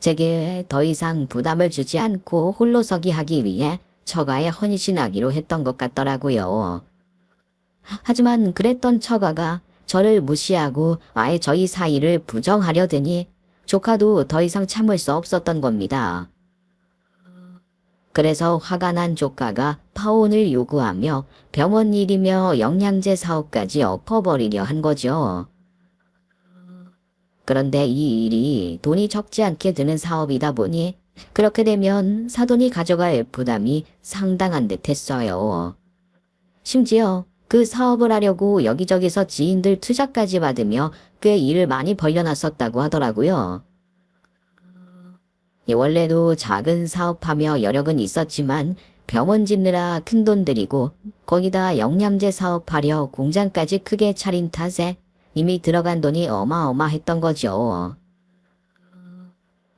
제게 더 이상 부담을 주지 않고 홀로서기 하기 위해 처가에 헌신하기로 했던 것 같더라고요. 하지만 그랬던 처가가 저를 무시하고 아예 저희 사이를 부정하려더니 조카도 더 이상 참을 수 없었던 겁니다. 그래서 화가 난 조카가 파혼을 요구하며 병원 일이며 영양제 사업까지 엎어버리려 한 거죠. 그런데 이 일이 돈이 적지 않게 드는 사업이다 보니 그렇게 되면 사돈이 가져갈 부담이 상당한 듯 했어요. 심지어 그 사업을 하려고 여기저기서 지인들 투자까지 받으며 꽤 일을 많이 벌려놨었다고 하더라고요. 원래도 작은 사업하며 여력은 있었지만 병원 짓느라 큰돈 들이고 거기다 영양제 사업하려 공장까지 크게 차린 탓에 이미 들어간 돈이 어마어마했던 거죠.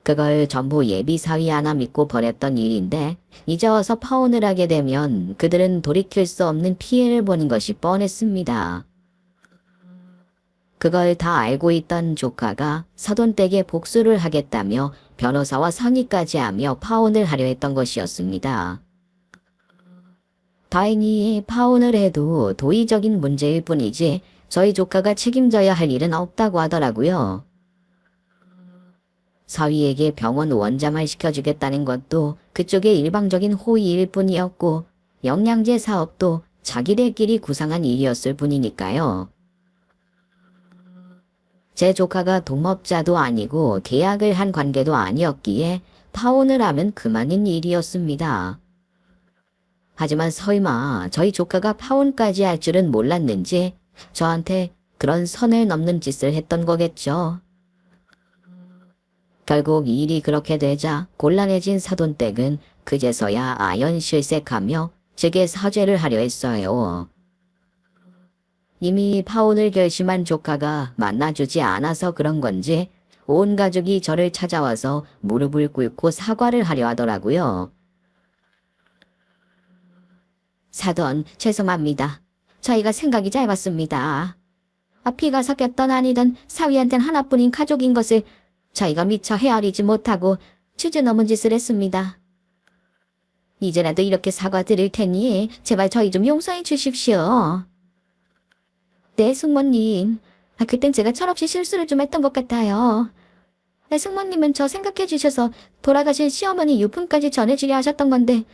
그걸 전부 예비 사위 하나 믿고 벌였던 일인데 이제 와서 파혼을 하게 되면 그들은 돌이킬 수 없는 피해를 보는 것이 뻔했습니다. 그걸 다 알고 있던 조카가 사돈댁에 복수를 하겠다며 변호사와 상의까지 하며 파혼을 하려 했던 것이었습니다. 다행히 파혼을 해도 도의적인 문제일 뿐이지 저희 조카가 책임져야 할 일은 없다고 하더라고요. 사위에게 병원 원장을 시켜주겠다는 것도 그쪽의 일방적인 호의일 뿐이었고 영양제 사업도 자기들끼리 구상한 일이었을 뿐이니까요. 제 조카가 동업자도 아니고 계약을 한 관계도 아니었기에 파혼을 하면 그만인 일이었습니다. 하지만 설마 저희 조카가 파혼까지 할 줄은 몰랐는지 저한테 그런 선을 넘는 짓을 했던 거겠죠. 결국 일이 그렇게 되자 곤란해진 사돈댁은 그제서야 아연실색하며 제게 사죄를 하려 했어요. 이미 파혼을 결심한 조카가 만나주지 않아서 그런 건지 온 가족이 저를 찾아와서 무릎을 꿇고 사과를 하려 하더라고요. 사돈, 죄송합니다. 저희가 생각이 짧았습니다. 피가 섞였던 아니던 사위한텐 하나뿐인 가족인 것을 저희가 미처 헤아리지 못하고 주제 넘은 짓을 했습니다. 이제라도 이렇게 사과드릴 테니 제발 저희 좀 용서해 주십시오. 네, 숙모님. 그땐 제가 철없이 실수를 좀 했던 것 같아요. 숙모님은 저 생각해 주셔서 돌아가신 시어머니 유품까지 전해주려 하셨던 건데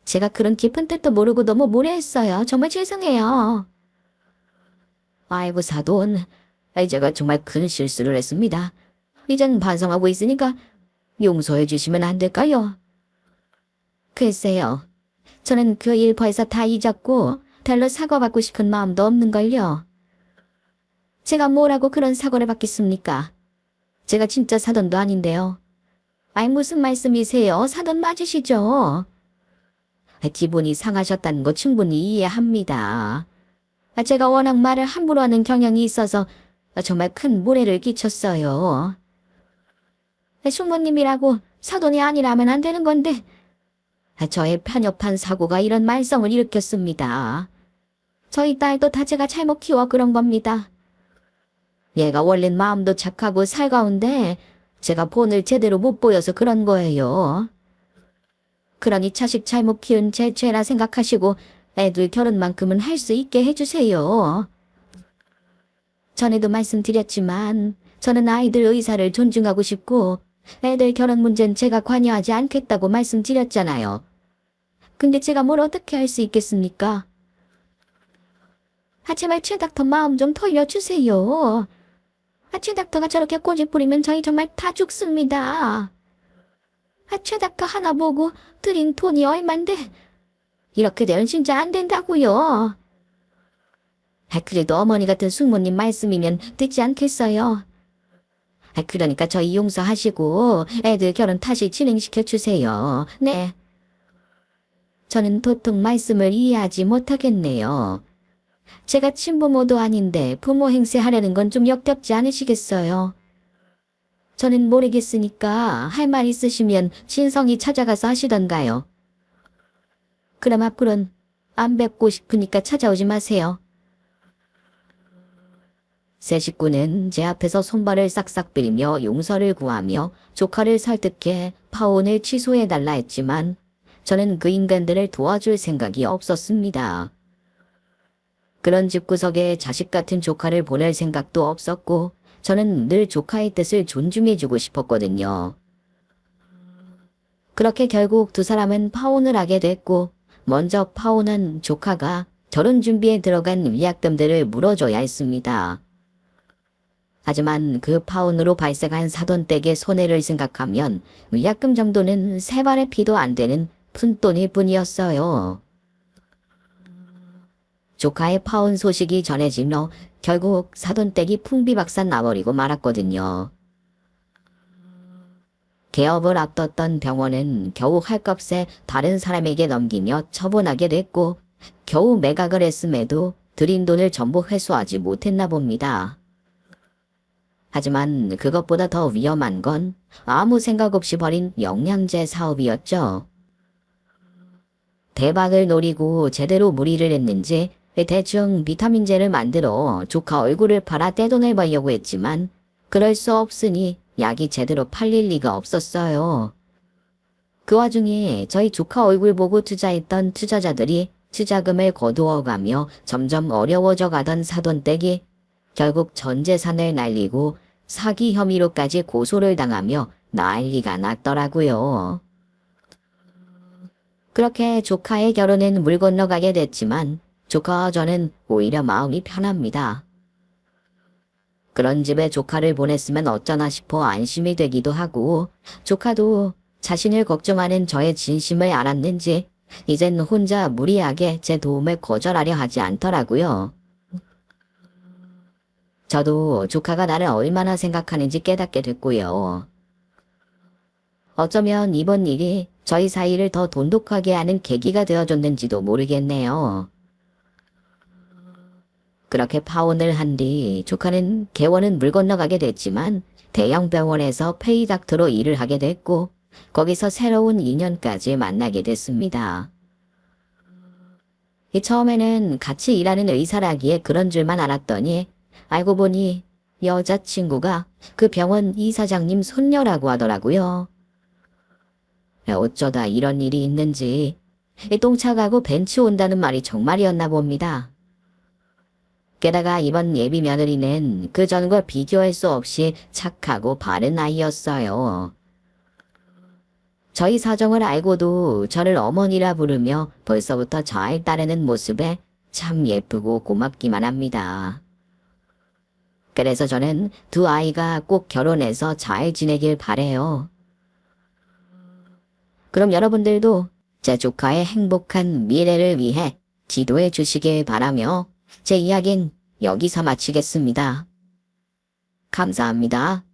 제가 그런 깊은 뜻도 모르고 너무 무례했어요. 정말 죄송해요. 아이고 사돈, 제가 정말 큰 실수를 했습니다. 이젠 반성하고 있으니까 용서해 주시면 안 될까요? 글쎄요. 저는 그 일 벌써 다 잊었고 별로 사과받고 싶은 마음도 없는걸요. 제가 뭐라고 그런 사과를 받겠습니까? 제가 진짜 사돈도 아닌데요. 아이 무슨 말씀이세요? 사돈 맞으시죠? 기분이 상하셨다는 거 충분히 이해합니다. 제가 워낙 말을 함부로 하는 경향이 있어서 정말 큰 무례를 끼쳤어요. 숙모님이라고 사돈이 아니라면 안 되는 건데 저의 편협한 사고가 이런 말썽을 일으켰습니다. 저희 딸도 다 제가 잘못 키워 그런 겁니다. 얘가 원래는 마음도 착하고 살가운데 제가 본을 제대로 못 보여서 그런 거예요. 그러니 자식 잘못 키운 제 죄라 생각하시고 애들 결혼만큼은 할 수 있게 해주세요. 전에도 말씀드렸지만 저는 아이들 의사를 존중하고 싶고 애들 결혼 문제는 제가 관여하지 않겠다고 말씀드렸잖아요. 근데 제가 뭘 어떻게 할 수 있겠습니까? 제발 최 닥터 마음 좀 돌려주세요. 최 닥터가 저렇게 꼬집 부리면 저희 정말 다 죽습니다. 최 닥터 하나 보고 드린 돈이 얼만데 이렇게 되면 진짜 안 된다고요. 그래도 어머니 같은 숙모님 말씀이면 듣지 않겠어요. 그러니까 저희 용서하시고 애들 결혼 다시 진행시켜 주세요. 네. 저는 도통 말씀을 이해하지 못하겠네요. 제가 친부모도 아닌데 부모 행세하려는 건 좀 역겹지 않으시겠어요? 저는 모르겠으니까 할 말 있으시면 진성이 찾아가서 하시던가요. 그럼 앞으로는 안 뵙고 싶으니까 찾아오지 마세요. 세 식구는 제 앞에서 손발을 싹싹 빌며 용서를 구하며 조카를 설득해 파혼을 취소해달라 했지만 저는 그 인간들을 도와줄 생각이 없었습니다. 그런 집구석에 자식 같은 조카를 보낼 생각도 없었고 저는 늘 조카의 뜻을 존중해주고 싶었거든요. 그렇게 결국 두 사람은 파혼을 하게 됐고 먼저 파혼한 조카가 결혼 준비에 들어간 위약금들을 물어줘야 했습니다. 하지만 그 파혼으로 발생한 사돈댁의 손해를 생각하면 위약금 정도는 세 발의 피도 안 되는 푼돈일 뿐이었어요. 조카의 파혼 소식이 전해지며 결국 사돈댁이 풍비박산 나버리고 말았거든요. 개업을 앞뒀던 병원은 겨우 할 값에 다른 사람에게 넘기며 처분하게 됐고 겨우 매각을 했음에도 들인 돈을 전부 회수하지 못했나 봅니다. 하지만 그것보다 더 위험한 건 아무 생각 없이 벌인 영양제 사업이었죠. 대박을 노리고 제대로 무리를 했는지 대충 비타민제를 만들어 조카 얼굴을 팔아 떼돈을 벌려고 했지만 그럴 수 없으니 약이 제대로 팔릴 리가 없었어요. 그 와중에 저희 조카 얼굴 보고 투자했던 투자자들이 투자금을 거두어가며 점점 어려워져 가던 사돈댁이 결국 전 재산을 날리고 사기 혐의로까지 고소를 당하며 난리가 났더라고요. 그렇게 조카의 결혼은 물 건너가게 됐지만 조카와 저는 오히려 마음이 편합니다. 그런 집에 조카를 보냈으면 어쩌나 싶어 안심이 되기도 하고 조카도 자신을 걱정하는 저의 진심을 알았는지 이젠 혼자 무리하게 제 도움을 거절하려 하지 않더라고요. 저도 조카가 나를 얼마나 생각하는지 깨닫게 됐고요. 어쩌면 이번 일이 저희 사이를 더 돈독하게 하는 계기가 되어줬는지도 모르겠네요. 그렇게 파혼을 한 뒤 조카는 개원은 물 건너가게 됐지만 대형 병원에서 페이닥터로 일을 하게 됐고 거기서 새로운 인연까지 만나게 됐습니다. 처음에는 같이 일하는 의사라기에 그런 줄만 알았더니 알고 보니 여자친구가 그 병원 이사장님 손녀라고 하더라고요. 어쩌다 이런 일이 있는지 똥차 가고 벤츠 온다는 말이 정말이었나 봅니다. 게다가 이번 예비 며느리는 그 전과 비교할 수 없이 착하고 바른 아이였어요. 저희 사정을 알고도 저를 어머니라 부르며 벌써부터 잘 따르는 모습에 참 예쁘고 고맙기만 합니다. 그래서 저는 두 아이가 꼭 결혼해서 잘 지내길 바래요. 그럼 여러분들도 제 조카의 행복한 미래를 위해 기도해 주시길 바라며 제 이야기는 여기서 마치겠습니다. 감사합니다.